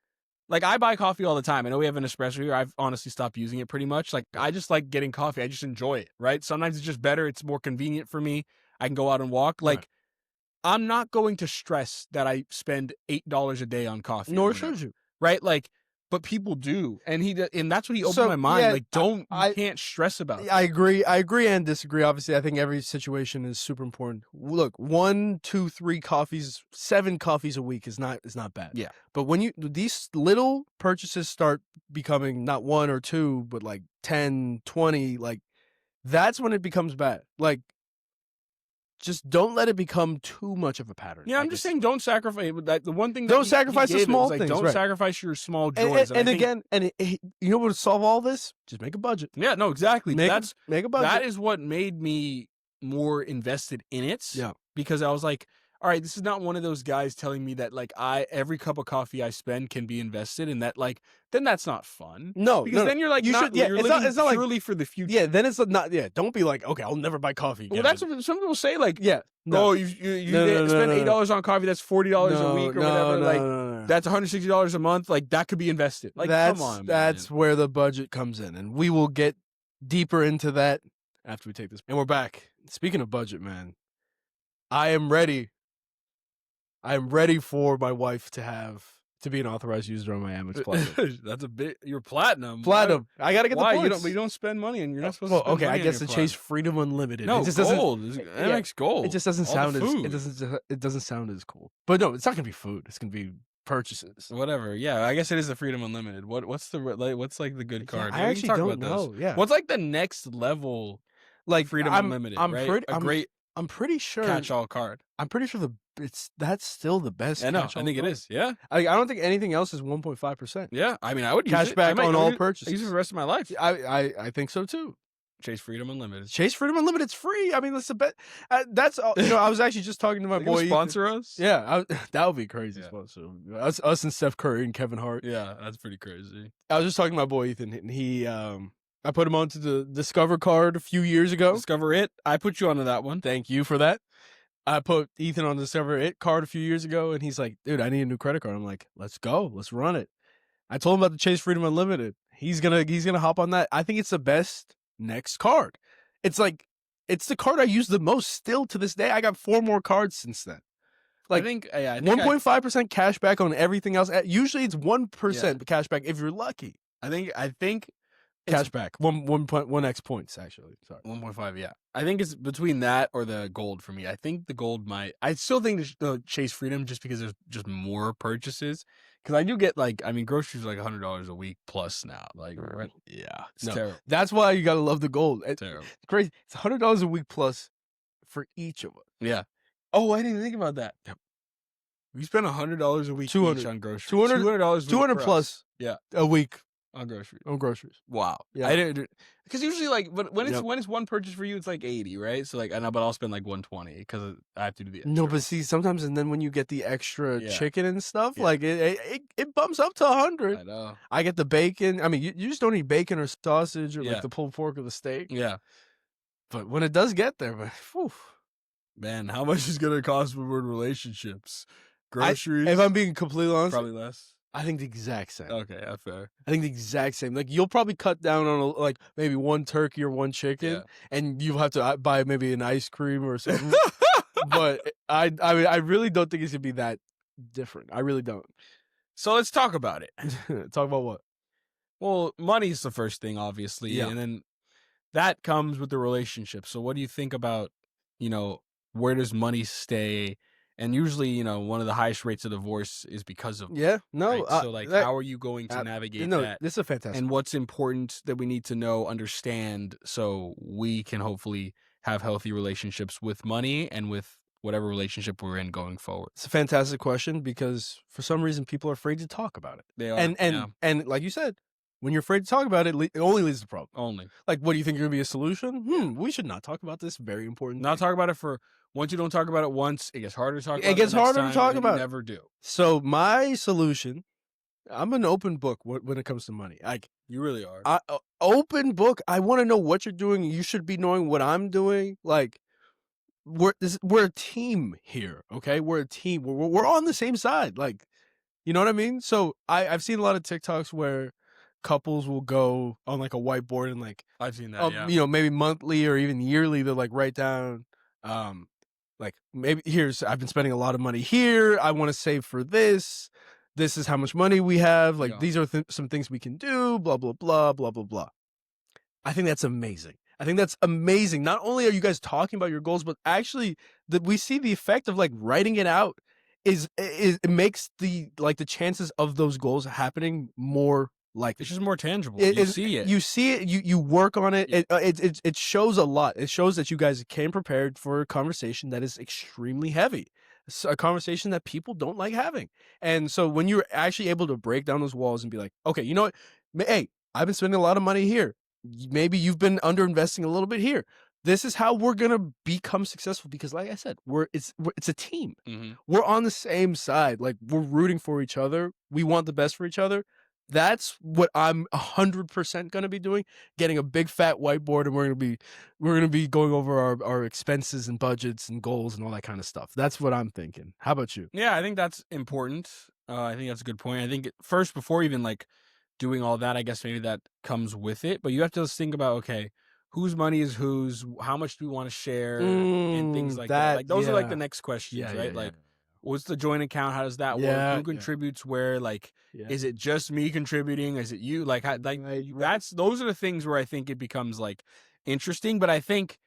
like, I buy coffee all the time. I know we have an espresso here. I've honestly stopped using it pretty much. Like, I just like getting coffee. I just enjoy it, right? Sometimes it's just better. It's more convenient for me. I can go out and walk. Like, right. I'm not going to stress that I spend $8 a day on coffee. Nor should you. Right? Like, but people do. And that's what he opened my mind. Yeah, like, you can't stress about it. I agree and disagree. Obviously, I think every situation is super important. Look, 1, 2, 3 coffees, 7 coffees a week is not bad. Yeah. But when these little purchases start becoming not 1 or 2, but like 10, 20, like, that's when it becomes bad. Like, just don't let it become too much of a pattern. Yeah, I'm just saying, don't sacrifice the one thing. Don't sacrifice the small things. Don't right. sacrifice your small joys. And again, you know what would solve all this? Just make a budget. Yeah, no, exactly. Make a budget. That is what made me more invested in it. Yeah, because I was like, all right, this is not one of those guys telling me that like every cup of coffee I spend can be invested, and that like then that's not fun. No, because then you're like, you're living purely for the future. Yeah, then it's not. Yeah, don't be like, okay, I'll never buy coffee again. Well, that's what some people say. Like, yeah, no. Oh, you spend $8 on coffee. That's $40 a week or whatever. Like, that's $160 a month. Like, that could be invested. Like, come on, man. That's where the budget comes in, and we will get deeper into that after we take this. And we're back. Speaking of budget, man, I am ready for my wife to be an authorized user on my Amex Platinum. That's a bit. You're platinum. Platinum. I gotta get the points. You don't spend money, and you're not supposed to. Spend Okay, money I guess the Platinum. Chase Freedom Unlimited. No, it just gold. Amex Gold. It just doesn't sound as it doesn't sound as cool. But no, it's not gonna be food. It's gonna be purchases. Whatever. Yeah, I guess it is the Freedom Unlimited. What's like the good card? I actually don't know. Yeah. What's like the next level? Like Freedom Unlimited. I'm pretty sure catch-all card. I'm pretty sure that's still the best. I know. I think it is. Yeah. I don't think anything else is 1.5%. Yeah. I mean, I would cash back on all purchases. I use it for the rest of my life. I think so too. Chase Freedom Unlimited. Chase Freedom Unlimited's free. I mean, that's the best. That's I was actually just talking to my boy. Sponsor us. Yeah, that would be crazy. Yeah. Sponsor us and Steph Curry and Kevin Hart. Yeah, that's pretty crazy. I was just talking to my boy Ethan, and he I put him onto the Discover card a few years ago. Discover It. I put you onto that one. Thank you for that. I put Ethan on the Discover It card a few years ago, and he's like, dude, I need a new credit card. I'm like, let's go. Let's run it. I told him about the Chase Freedom Unlimited. He's gonna hop on that. I think it's the best next card. It's the card I use the most still to this day. I got 4 more cards since then. Like, I think 1.5% cash back on everything else. Usually it's 1% cash back if you're lucky. I think cash back. 1x points actually. Sorry. 1.5, yeah. I think it's between that or the gold for me. I think the gold I still think the Chase Freedom just because there's just more purchases. Because I do get groceries are like $100 a week plus now. Like, Yeah, it's terrible. That's why you gotta love the gold. It's Terrible. crazy. It's $100 a week plus for each of us. Yeah. Oh, I didn't think about that. Yep. We spend $100 a week 200 each on groceries. $200 $200 plus. Yeah. A week On groceries. Wow. Yeah. I didn't because usually but when Yep. it's one purchase for you, it's like 80, right? So but I'll spend like 120 because I have to do the extra. No, but see, sometimes and then when you get the extra Yeah. chicken and stuff, Yeah. like it bumps up to 100. I know. I get the bacon. I mean, you just don't need bacon or sausage or Yeah. like the pulled pork or the steak. Yeah. But when it does get there, whew, Man, how much is gonna cost when we're in relationships? Groceries? if I'm being completely honest, probably less. I think the exact same. Okay, that's fair. I think the exact same. Like you'll probably cut down on like maybe one turkey or one chicken, Yeah. and you'll have to buy maybe an ice cream or something. But I mean, I really don't think it's gonna be that different. I really don't. So let's talk about it. Talk about what? Well, money's the first thing, obviously, Yeah. and then that comes with the relationship. So what do you think about, where does money stay? And usually, one of the highest rates of divorce is because of Yeah, no. right? So how are you going to navigate that? This is a fantastic. And what's important that we need to know, understand, so we can hopefully have healthy relationships with money and with whatever relationship we're in going forward. It's a fantastic question because for some reason people are afraid to talk about it. They are, and like you said, when you're afraid to talk about it, it only leads to problems. Only. Like, what do you think you're gonna be a solution? We should not talk about this. Very important. Not talk about it once you don't talk about it once, it gets harder to talk about it. It gets harder to talk about. Never do. So my solution, I'm an open book when it comes to money. Like you really are. Open book. I want to know what you're doing. You should be knowing what I'm doing. Like we're a team here. Okay, we're a team. We're on the same side. Like, you know what I mean? So I've seen a lot of TikToks where couples will go on like a whiteboard and like I've seen that. Yeah. Maybe monthly or even yearly. They'll like write down. Like maybe I've been spending a lot of money here. I want to save for this. This is how much money we have. Like these are some things we can do. Blah blah blah blah blah blah. I think that's amazing. Not only are you guys talking about your goals, but actually that we see the effect of like writing it out it makes the chances of those goals happening more likely. It's just more tangible. You see it. You see it. You work on it. It shows a lot. It shows that you guys came prepared for a conversation that is extremely heavy. It's a conversation that people don't like having. And so when you're actually able to break down those walls and be like, okay, you know what? Hey, I've been spending a lot of money here. Maybe you've been underinvesting a little bit here. This is how we're gonna become successful because, like I said, it's a team. Mm-hmm. We're on the same side. Like we're rooting for each other. We want the best for each other. That's what I'm 100% gonna be doing. Getting a big fat whiteboard, and we're gonna be going over our expenses and budgets and goals and all that kind of stuff. That's what I'm thinking. How about you? Yeah, I think that's important. I think that's a good point. I think first, before even like doing all that, I guess maybe that comes with it. But you have to just think about, okay, whose money is whose, how much do we want to share, and things like that. Like those are like the next questions, right? Like, what's the joint account? How does that work? Who contributes where? Like, is it just me contributing? Is it you? Like those are the things where I think it becomes like interesting. But I think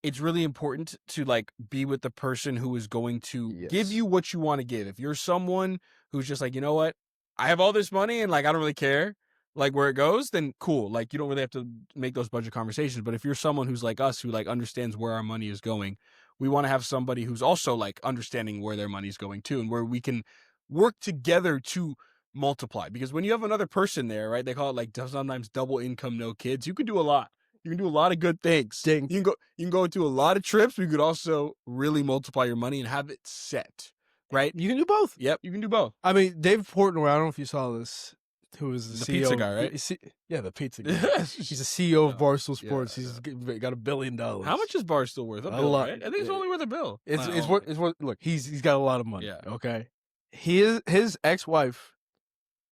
it's really important to like be with the person who is going to give you what you want to give. If you're someone who's just like, you know what, I have all this money and like I don't really care like where it goes, then cool. Like you don't really have to make those budget conversations. But if you're someone who's like us, who like understands where our money is going, we want to have somebody who's also like understanding where their money is going to, and where we can work together to multiply. Because when you have another person there, right, they call it like sometimes double income, no kids. You can do a lot. You can do a lot of good things. Ding. You can go to a lot of trips. We could also really multiply your money and have it set, right? You can do both. Yep, you can do both. I mean, Dave Portnoy, I don't know if you saw this, who is the CEO, pizza guy, right? Yeah, the pizza guy. He's the CEO of Barstool Sports. He's got $1 billion. How much is Barstool worth? A lot. Right? I think it's only worth $1 billion. It's worth. Look, he's got a lot of money. Yeah. Okay. His ex-wife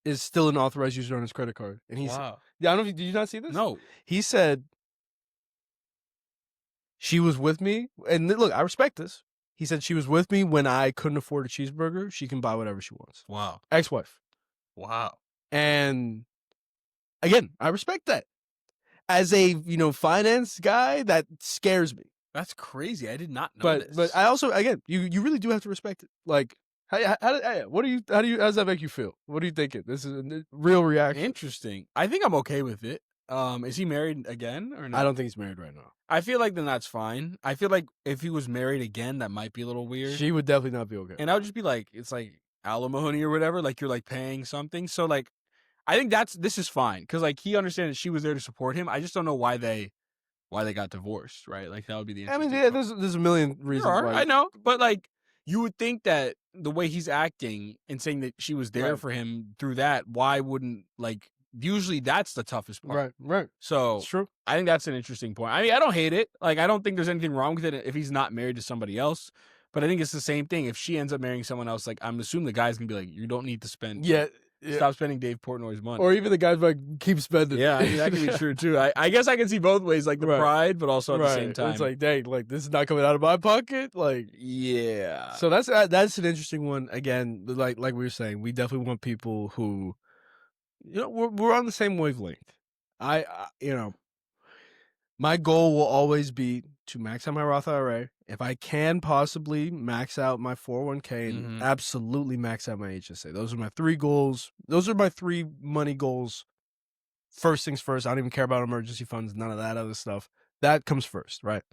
is still an authorized user on his credit card, and he's. Wow. Yeah, I don't know. Did you not see this? No. He said she was with me, and look, I respect this. He said she was with me when I couldn't afford a cheeseburger. She can buy whatever she wants. Wow. Ex-wife. Wow. And again, I respect that. as a finance guy, that scares me. That's crazy. I did not know But this. I also, again, you really do have to respect it. Like, how's that make you feel? What are you thinking? This is a real reaction. Interesting. I think I'm okay with it. Is he married again or no? I don't think he's married right now. I feel like then that's fine. I feel like if he was married again, that might be a little weird. She would definitely not be okay. And I would just be like, it's like alimony or whatever. Like you're like paying something. So like, I think this is fine because like he understands she was there to support him. I just don't know why they got divorced, right? Like that would be the I mean, interesting. yeah, there's a million reasons There are, why. I know, but like you would think that the way he's acting and saying that she was there Right. for him through that, why wouldn't like? Usually that's the toughest part. Right. So It's true. I think that's an interesting point. I mean, I don't hate it. Like I don't think there's anything wrong with it if he's not married to somebody else. But I think it's the same thing. If she ends up marrying someone else, like I'm assuming the guy's gonna be like, you don't need to spend. Yeah. Stop spending Dave Portnoy's money. Or even the guys like keep spending. Yeah, I mean, that could be true too. I guess I can see both ways, like the Right. pride, but also at the same time. It's like, dang, like this is not coming out of my pocket. Like, yeah. so that's an interesting one. Again, like we were saying, we definitely want people who, we're on the same wavelength. I my goal will always be to max out my Roth IRA. If I can possibly max out my 401k and absolutely max out my HSA. Those are my 3 goals. Those are my 3 money goals. First things first. I don't even care about emergency funds, none of that other stuff. That comes first, right?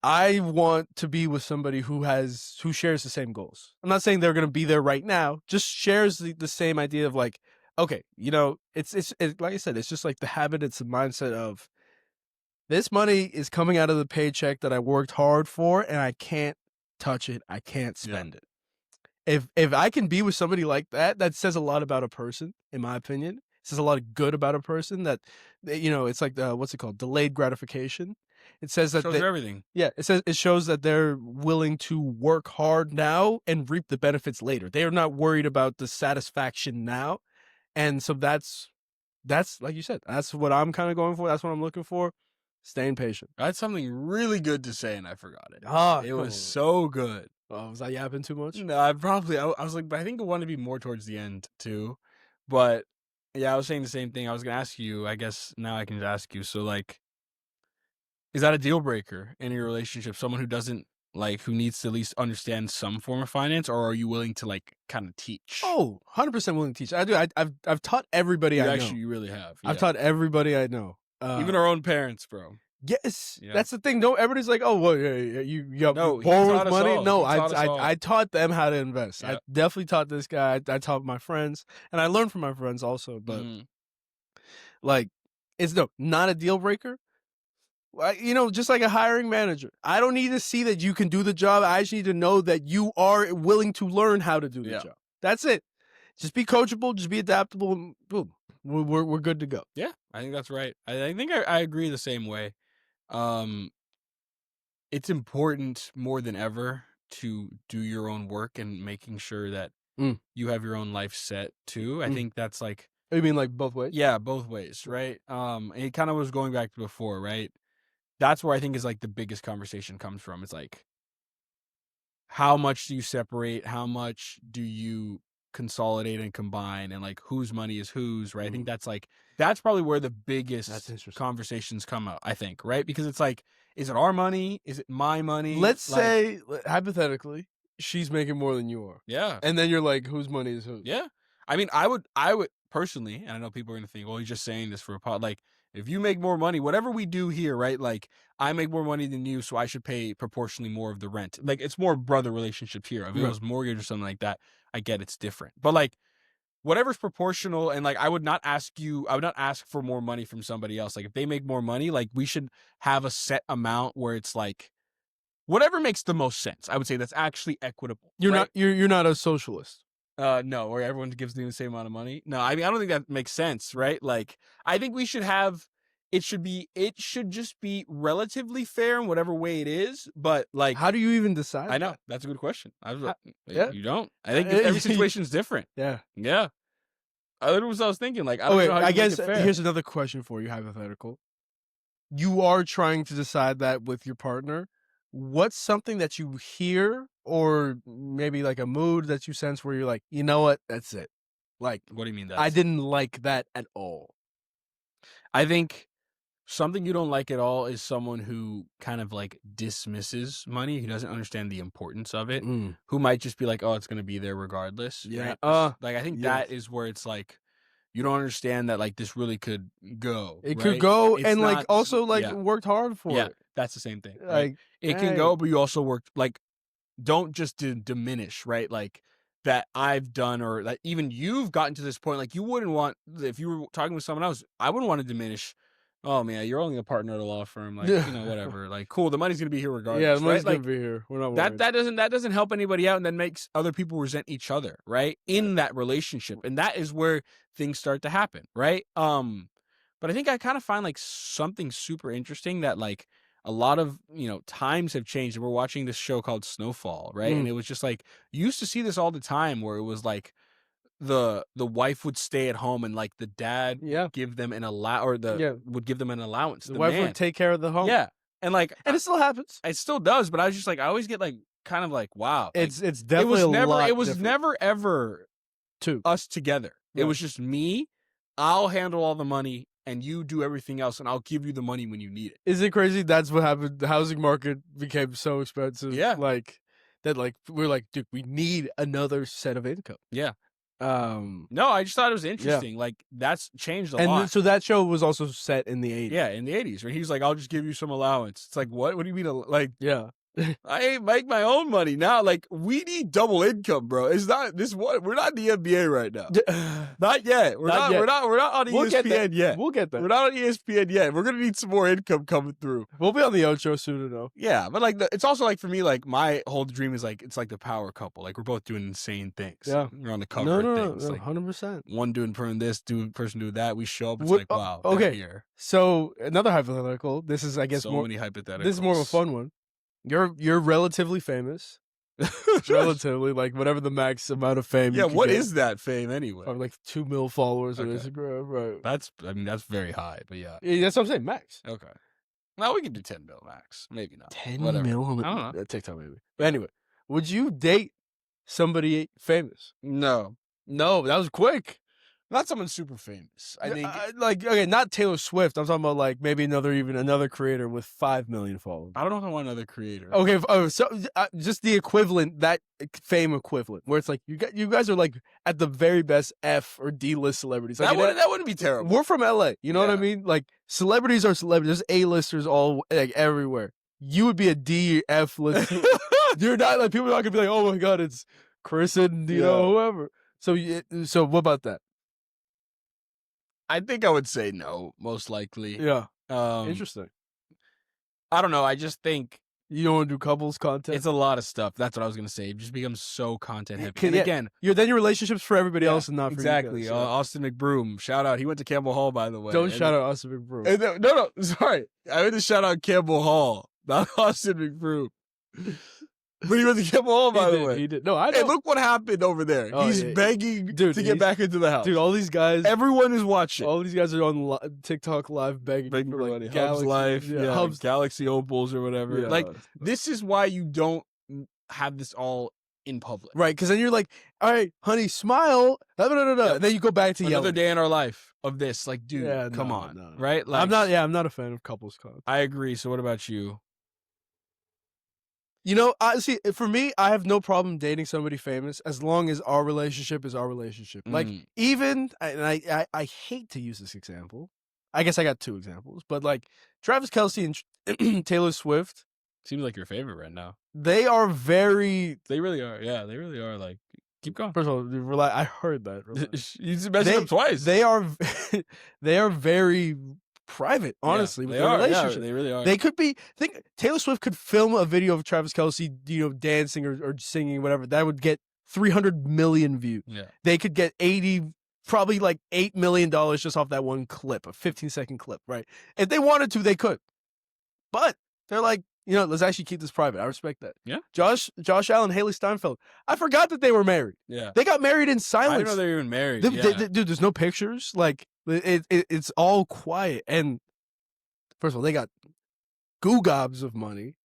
I want to be with somebody who shares the same goals. I'm not saying they're going to be there right now, just shares the same idea of like, okay, it's like I said, it's just like the habit, it's the mindset of this money is coming out of the paycheck that I worked hard for and I can't touch it. I can't spend it. If I can be with somebody like that, that says a lot about a person, in my opinion. It says a lot of good about a person that, it's like what's it called? Delayed gratification. It says that shows everything. Yeah, it shows that they're willing to work hard now and reap the benefits later. They are not worried about the satisfaction now. And so that's like you said, that's what I'm kind of going for. That's what I'm looking for. Staying patient. I had something really good to say and I forgot it. It was Cool. so good. Oh, was I yapping too much? No, I was like, but I think I want to be more towards the end too. But yeah, I was saying the same thing. I was gonna ask you. I guess now I can ask you. So like, is that a deal breaker in your relationship? Someone who doesn't who needs to at least understand some form of finance, or are you willing to like kind of teach? Oh, 100% willing to teach. I do. I've taught everybody I know. Actually, you really have. Yeah. I've taught everybody I know. Even our own parents, bro. Yes, Yeah. that's the thing. No, everybody's like, oh, well, you No, he borrow taught with us money. all. No, He taught us all. I taught them how to invest. Yeah. I definitely taught this guy. I taught my friends, and I learned from my friends also. But like, it's not a deal breaker. Just like a hiring manager, I don't need to see that you can do the job. I just need to know that you are willing to learn how to do the job. That's it. Just be coachable. Just be adaptable. And boom, we're good to go. Yeah, I think that's right. I think I agree the same way. It's important more than ever to do your own work and making sure that you have your own life set too. I think that's like. You mean like both ways? Yeah, both ways, right? And it kind of was going back to before, right? That's where I think is like the biggest conversation comes from. It's like, how much do you separate? How much do you consolidate and combine? And like, whose money is whose, right? I think that's probably where the biggest conversations come out, I think, right? Because it's like, is it our money? Is it my money? Let's say, hypothetically, she's making more than you are. Yeah. And then you're like, whose money is whose? Yeah. I mean, I would personally, and I know people are going to think, well, he's just saying this for a pod. Like, if you make more money, whatever we do here, right? Like, I make more money than you, so I should pay proportionally more of the rent. Like, it's more brother relationship here. If it was mortgage or something like that, I get it's different. But like, whatever's proportional, and like, I would not ask for more money from somebody else. Like, if they make more money, like, we should have a set amount where it's like, whatever makes the most sense. I would say that's actually equitable. You're not a socialist. No, where everyone gives the same amount of money. No, I mean, I don't think that makes sense, right? Like, I think we should have, it should just be relatively fair in whatever way it is. But like, how do you even decide? I know that's a good question. Yeah. You don't. I think every situation is different. Yeah. Yeah. That was what I was thinking. Like, I don't know how I you guess make it fair. Here's another question for you, hypothetical. You are trying to decide that with your partner. What's something that you hear, or maybe like a mood that you sense where you're like, you know what, that's it. Like, what do you mean that? I didn't like that at all. I think something you don't like at all is someone who kind of like dismisses money, who doesn't understand the importance of it, Mm. who might just be like, "Oh, it's gonna be there regardless." Yeah. Right? Like I think Yes. that is where it's like you don't understand that like this really could go. It could Right? go It's and like not. also like Yeah. worked hard for Yeah. it. That's the same thing. Right? Like, It can dang. go, but you also worked like don't just diminish, right? Like that I've done or that even you've gotten to this point. Like you wouldn't want if you were talking with someone else, I wouldn't want to diminish. Oh man, you're only a partner at a law firm. Like, Yeah. Whatever. Like, cool, the money's gonna be here Yeah, the regardless, money's right? gonna Like be here. We're not that worried. that doesn't help anybody out and then makes other people resent each other, right? In that relationship. And that is where things start to happen, right? But I think I kind of find like something super interesting that like a lot of times have changed. And we're watching this show called Snowfall, right? And Mm. it was just like you used to see this all the time where it was like the wife would stay at home and like the dad Yeah. give them an would give them an allowance. The The wife man. would take care of the home. Yeah. And like And it still happens. it still does, but I was just like I always get like kind of like wow. Like, It's definitely a lot it was different. never ever Two. us together. It Right. was just me. I'll handle all the money and you do everything else and I'll give you the money when you need it. Is it crazy? That's what happened. The housing market became so expensive. Yeah. Like that. Like we're like, dude, we need another set of income. Yeah. No, I just thought it was interesting. Like that's changed a lot. so that show was also set in the 80s. Yeah, in the 80s, where he's like, I'll just give you some allowance. It's like, what? What do you mean? Like, Yeah. I make my own money now. Like, we need double income, bro. It's not this one. We're not in the NBA right now. Not yet. We're Not not. yet. We're not on We'll get ESPN there. yet. We'll get We're there. not on ESPN yet. We're gonna need some more income coming through. We'll be on the Ocho soon enough. Yeah, but like, it's also like for me, like my whole dream is like it's like the power couple. Like we're both doing insane things. Yeah. We're on the cover No, of no, things. Like 100%. one doing this, person doing that. We show up. It's What- like wow. okay. They're here. So another hypothetical. This is, I guess, So more. many hypotheticals. This is more of a fun one. You're relatively famous. Relatively, like whatever the max amount of fame. Yeah, you can what get. is that fame anyway? Or like 2 mil followers on Okay. Instagram, right? That's very high, but yeah. Yeah, that's what I'm saying, max. Okay. Now we can do 10 mil max. Maybe not. 10 Whatever. mil on I don't know. TikTok, maybe. But anyway, would you date somebody famous? No. No, that was quick. Not someone super famous. I think like, okay, not Taylor Swift. I'm talking about like maybe another creator with 5 million followers. I don't know if I want another creator. Okay, so just the equivalent, that fame equivalent, where it's like you guys are like at the very best F or D list celebrities. Like, that wouldn't be terrible. we're from LA, you know what I Yeah. mean? Like celebrities are celebrities. There's A-listers all like everywhere. You would be a D, F list. You're not like, people are not gonna be like, oh my god, it's Chris and you know whoever. So what about that? I think I would say no, most likely. Yeah, Um, interesting. I don't know. I just think You don't want to do couples content. it's a lot of stuff. That's what I was gonna say. It just becomes so content heavy. Can- And yeah, again, Then your relationships for everybody Yeah, else and not for exactly. you guys. Yeah. Austin McBroom, shout out. He went to Campbell Hall, by the way. Don't And shout out Austin McBroom. No, sorry. I meant to shout out Campbell Hall, not Austin McBroom. But he went to Campbell Hall, by the way. He did. No, I know. Hey, look what happened over there. Oh, He's yeah. begging Dude, to get back into the house. Dude, all these guys, Everyone is watching. all these guys are on TikTok live begging Begging for for like money. Hubs Galaxy Life, yeah, Hubs. Galaxy Opals or whatever. Yeah. Like, this is why you don't have this all in public. Right, because then you're like, all right, honey, smile. Yep. And then you go back to Another yelling. day in our life of this. Like, dude, Yeah, come no, on. no. Right? Like, I'm not a fan of couples content. I agree. So what about you? You know, see, for me, I have no problem dating somebody famous as long as our relationship is our relationship. Like, Mm. even, and I hate to use this example. I guess I got 2 examples, but like Travis Kelce and Taylor Swift, Seems like your favorite right now. they are very. They really are. Yeah, they really are. Like, keep going. First of all, I heard that. Relax. You just mentioned them twice. They are, they are very private. Honestly, yeah, with they their are. relationship. Yeah, they really are. They could be. Think Taylor Swift could film a video of Travis Kelce, dancing or singing, whatever. That would get 300 million views. yeah. They could get probably like $8 million just off that one clip, a 15-second clip, right? If they wanted to, they could. But they're like, let's actually keep this private. I respect that. Yeah. Josh Allen, Haley Steinfeld. I forgot that they were married. Yeah. They got married in I silence. didn't know they were even married. Dude, there's no pictures. Like, it's all quiet. And first of all, they got goo gobs of money.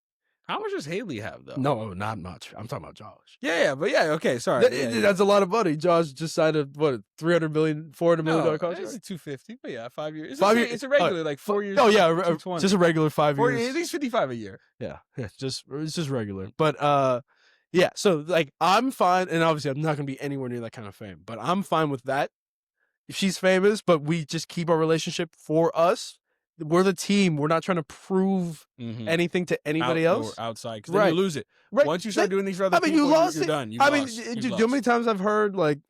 How much does Haley have though? No, not much. I'm talking about Josh. Yeah, but yeah, okay, sorry. That's a lot of money. Josh just signed a $300 million, $400 million No, contract. it's 250, but yeah, 5 years. 5 years. It's a regular, like 4 years. Oh yeah, 220. just a regular 5 4 years. at least 55 a year. Yeah, it's just regular. But yeah. So like, I'm fine, and obviously I'm not gonna be anywhere near that kind of fame, but I'm fine with that. If she's famous, but we just keep our relationship for us. We're the team. We're not trying to prove anything to anybody else. Outside, because then you lose it. Right. Once you start doing things for other people, you lost you're it. done. Do you know how many times I've heard like,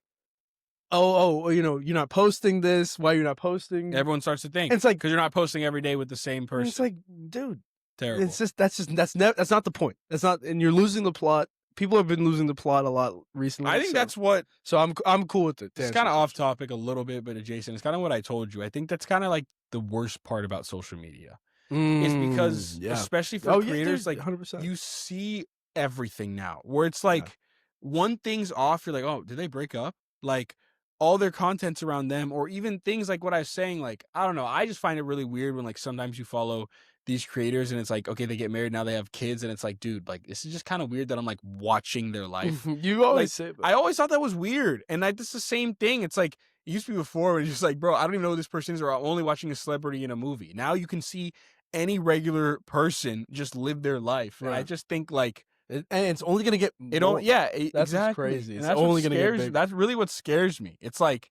oh, you're not posting this. Why you're not posting? Everyone starts to think. And it's like, because you're not posting every day with the same person. It's like, dude, terrible. It's just that's not the point. That's not, and you're losing the plot. People have been losing the plot a lot recently. I think that's what. So I'm cool with it. It's kind of off topic a little bit, but adjacent. It's kind of what I told you. I think that's kind of like the worst part about social media. Is because, especially for creators, like 100%. You see everything now. Where it's like one thing's off, you're like, oh, did they break up? Like all their content's around them, or even things like what I was saying. Like I don't know. I just find it really weird when like sometimes you follow these creators and it's like, okay, they get married, now they have kids, and it's like, dude, like this is just kind of weird that I'm like watching their life. You always say that. I always thought that was weird, and like it's the same thing. It's like it used to be before when it's just like, bro, I don't even know who this person is, or I'm only watching a celebrity in a movie. Now you can see any regular person just live their life, and I just think like, and it's only gonna get it don't. Yeah, that's exactly. crazy. It's that's only gonna get bigger. That's really what scares me. It's like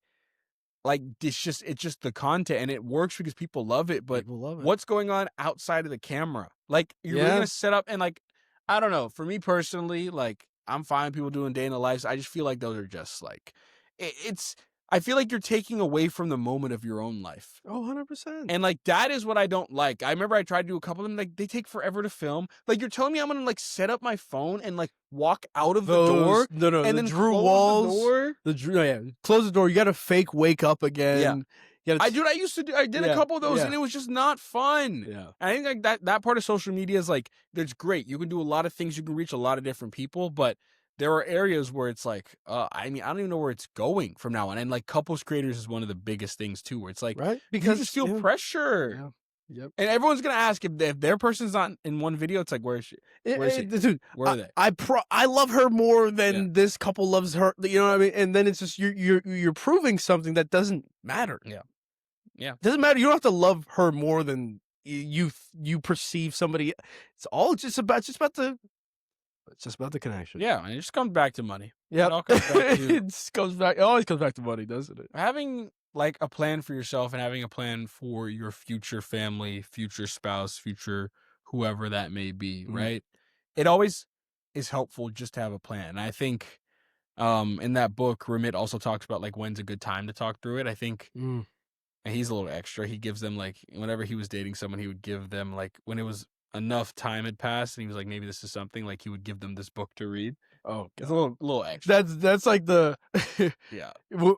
it's just the content, and it works because people love it. But what's going on outside of the camera? Like you're really gonna set up and like, I don't know. For me personally, like I'm fine with people doing day in the lives. I just feel like those are just like it's. I feel like you're taking away from the moment of your own life. Oh, 100%. And like that is what I don't like. I remember I tried to do a couple of them. Like they take forever to film. Like you're telling me I'm gonna like set up my phone and like walk out of the door. No, and then Drew close walls. The door. Close the door. You got to fake wake up again. Yeah. I did a couple of those, and it was just not fun. Yeah. I think like that part of social media is like, that's great. You can do a lot of things. You can reach a lot of different people, but there are areas where it's like, I mean, I don't even know where it's going from now on. And like couples creators is one of the biggest things too, where it's like, because you just feel pressure. Yeah. Yep. And everyone's going to ask if their person's not in one video. It's like, where is she? Where is she? Dude, where are they? I love her more than this couple loves her. You know what I mean? And then it's just, you're proving something that doesn't matter. Yeah. Yeah. It doesn't matter. You don't have to love her more than you perceive somebody. It's all just about the connection. Yeah, and it just comes back to money. Yeah, it all comes back to it always comes back to money, doesn't it? Having like a plan for yourself and having a plan for your future family, future spouse, future whoever that may be, right? It always is helpful just to have a plan. And I think in that book, Ramit also talks about like when's a good time to talk through it. I think, and he's a little extra. He gives them like, whenever he was dating someone, he would give them like, when it was enough time had passed and he was like, maybe this is something, like he would give them this book to read. Oh, God. It's a little extra. That's like the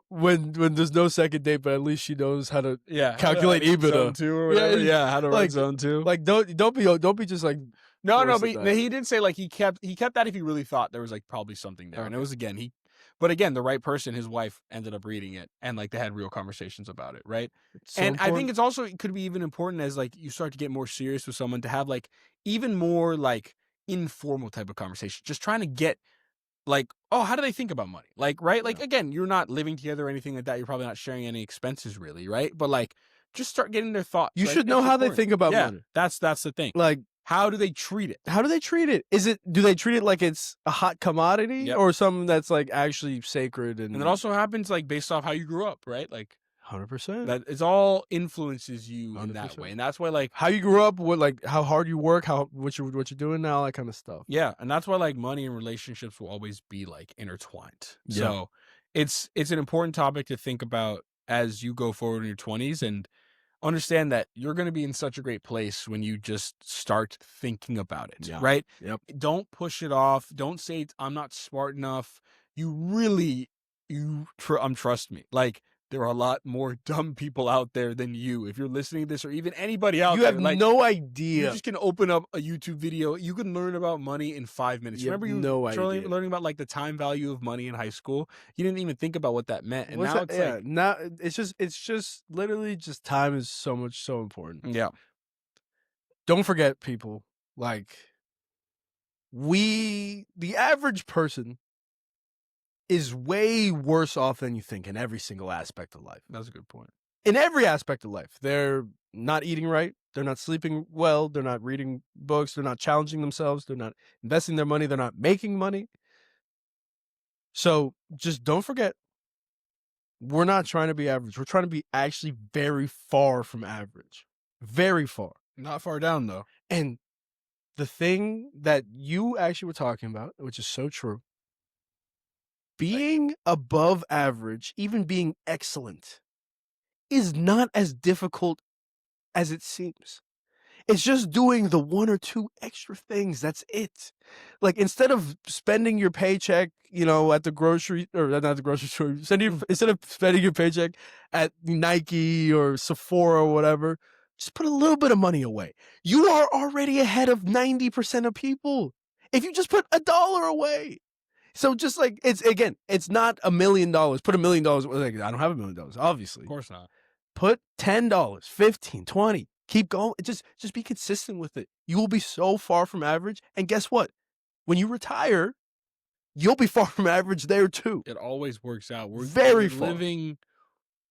when there's no second date, but at least she knows how to calculate EBITDA. Zone 2 or whatever. How to run zone 2. Like don't be just like no, but he did say like he kept that if he really thought there was like probably something there. And it was but again, the right person, his wife, ended up reading it, and like they had real conversations about it, right? And I think it could be even important as like you start to get more serious with someone to have like even more like informal type of conversation, just trying to get like, oh, how do they think about money? Like, right? Like again, you're not living together or anything like that. You're probably not sharing any expenses really, right? But like, just start getting their thoughts. You should know how they think about money. That's the thing. Like, how do they treat it? Do they treat it like it's a hot commodity or something that's like actually sacred? And it also happens like based off how you grew up, right? Like 100%. That it's all influences you 100%. In that way, and that's why like how you grew up, what like how hard you work, what you're doing now, that kind of stuff. Yeah, and that's why like money and relationships will always be like intertwined. Yeah. So it's an important topic to think about as you go forward in your 20s, and understand that you're going to be in such a great place when you just start thinking about it, right? Yep. Don't push it off. Don't say I'm not smart enough. Trust me. Like there are a lot more dumb people out there than you. If you're listening to this, or even anybody out there, you have like, no idea. You just can open up a YouTube video. You can learn about money in 5 minutes. Remember learning about like the time value of money in high school? You didn't even think about what that meant. And now it's just literally just time is so important. Yeah. Don't forget, people, like the average person is way worse off than you think in every single aspect of life. That's a good point. In every aspect of life. They're not eating right. They're not sleeping well. They're not reading books. They're not challenging themselves. They're not investing their money. They're not making money. So just don't forget, we're not trying to be average. We're trying to be actually very far from average. Very far. Not far down, though. And the thing that you actually were talking about, which is so true, being above average, even being excellent, is not as difficult as it seems. It's just doing the one or two extra things. That's it. Like, instead of spending your paycheck, at the grocery, or not the grocery store, instead of spending your paycheck at Nike or Sephora or whatever, just put a little bit of money away. You are already ahead of 90% of people if you just put $1 away. So just like, it's not $1 million. Put $1 million. Like, I don't have $1 million, obviously. Of course not. Put $10, $15, $20. Keep going. Just be consistent with it. You will be so far from average. And guess what? When you retire, you'll be far from average there too. It always works out. We're far.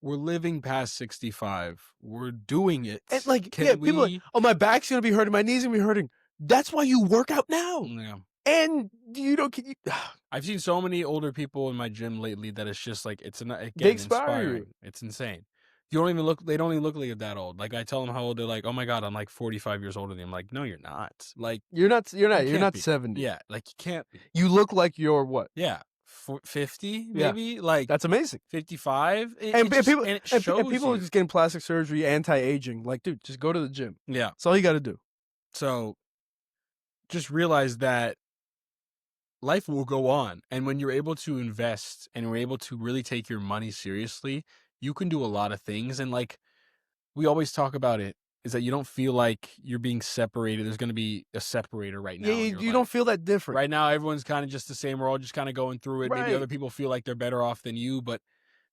We're living past 65. We're doing it. And people are like, oh, my back's gonna be hurting, my knees gonna be hurting. That's why you work out now. Yeah. And I've seen so many older people in my gym lately that it's just like, it's They inspire inspiring. you. It's insane. They don't even look like that old. Like, I tell them how old, they're like, oh my God, I'm like 45 years older than them. I'm like, no, you're not. Like, You're not can't be. 70. Yeah, like, you can't be. You look like you're what? Yeah, 50 Yeah. maybe. Like, That's amazing. 55. And people you. are just getting plastic surgery, anti-aging. Like, dude, just go to the gym. Yeah. That's all you got to do. So just realize that life will go on. And when you're able to invest and you're able to really take your money seriously, you can do a lot of things. And like we always talk about it, is that you don't feel like you're being separated. There's going to be a separator right now. Yeah, you don't feel that different. Right now, everyone's kind of just the same. We're all just kind of going through it. Right. Maybe other people feel like they're better off than you, but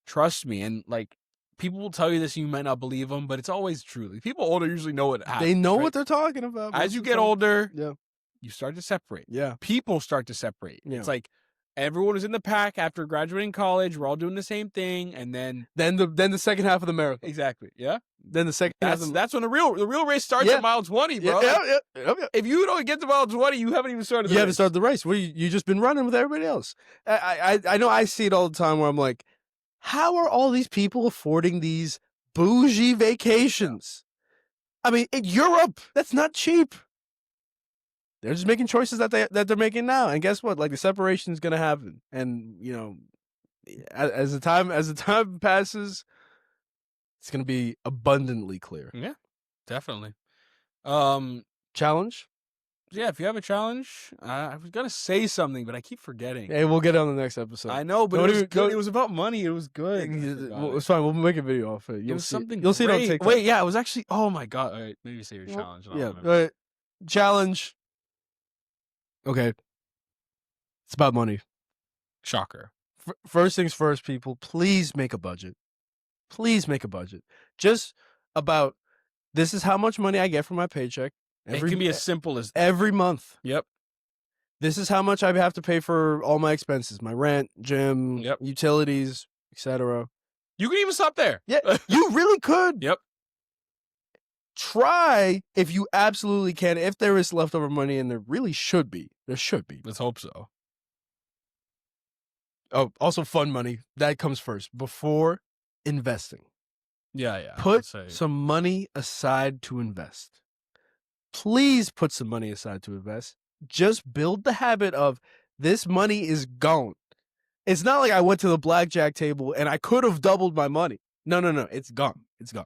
trust me. And like, people will tell you this, and you might not believe them, but it's always true. Like, people older usually know what happens. They know right? what they're talking about. As you get older, yeah, you start to separate. Yeah. People start to separate. Yeah. It's like everyone is in the pack after graduating college. We're all doing the same thing, and then the second half of the marathon. Exactly. Yeah. Then the second half. That's when the real race starts at mile 20, bro. Yeah. If you don't get to mile 20, you haven't even started. You haven't started the race. Well, you just been running with everybody else. I know I see it all the time where I'm like, how are all these people affording these bougie vacations? I mean, in Europe, that's not cheap. They're just making choices that they're making now, and guess what? Like, the separation is gonna happen, and as the time passes, it's gonna be abundantly clear. Yeah, definitely. Challenge. Yeah, if you have a challenge, I was gonna say something, but I keep forgetting. Hey, we'll get it on the next episode. I know, but it was about money. It was good. It's fine. We'll make a video off it. You'll see something. You'll see it on TikTok. Wait, yeah, it was actually. Oh my God! All right, maybe say your challenge. Yeah, challenge. Okay, it's about money. Shocker. First things first, people. Please make a budget. Please make a budget. Just about, this is how much money I get from my paycheck. It can be as simple as that. Every month. Yep. This is how much I have to pay for all my expenses: my rent, gym, utilities, etc. You can even stop there. Yeah, you really could. Yep. Try, if you absolutely can, if there is leftover money, and there really should be. There should be. Let's hope so. Oh, also fun money. That comes first before investing. Yeah. Put some money aside to invest. Please put some money aside to invest. Just build the habit of, this money is gone. It's not like I went to the blackjack table and I could have doubled my money. No. It's gone. It's gone.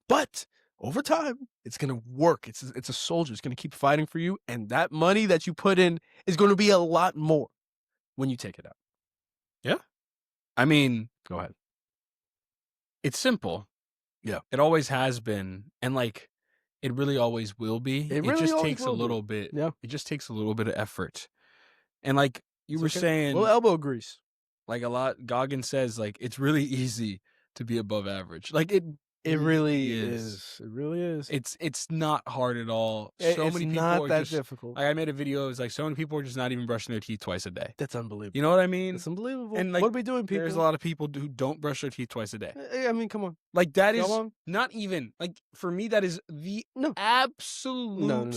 But over time, it's going to work. It's a soldier. It's going to keep fighting for you. And that money that you put in is going to be a lot more when you take it out. Yeah. I mean, go ahead. It's simple. Yeah. It always has been. And like, it really always will be. It just takes a little bit. Yeah. It just takes a little bit of effort. And like you were saying, well, elbow grease. Like a lot, Goggins says, like, it's really easy to be above average. Like, It really is. It really is. It's not hard at all. So It's many people not are that just difficult. like I made a video. It was like so many people are just not even brushing their teeth twice a day. That's unbelievable. You know what I mean? It's unbelievable. And like, what are we doing, people? there's a lot of people who don't brush their teeth twice a day. I mean, come on. Like that is Come on. not even like for me. That is the No. absolute. No.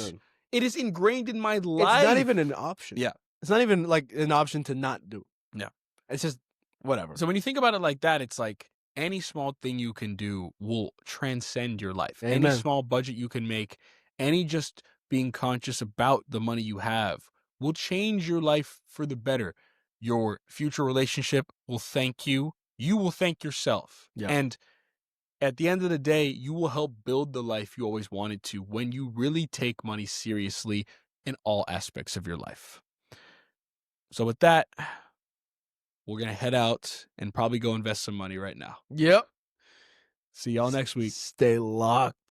It is ingrained in my life. It's not even an option. Yeah. It's not even like an option to not do. Yeah. It's just whatever. So when you think about it like that, it's like any small thing you can do will transcend your life. Amen. Any small budget you can make, any just being conscious about the money you have will change your life for the better. Your future relationship will thank you. You will thank yourself. Yeah. And at the end of the day, you will help build the life you always wanted to when you really take money seriously in all aspects of your life. So with that, we're going to head out and probably go invest some money right now. Yep. See y'all next week. Stay locked.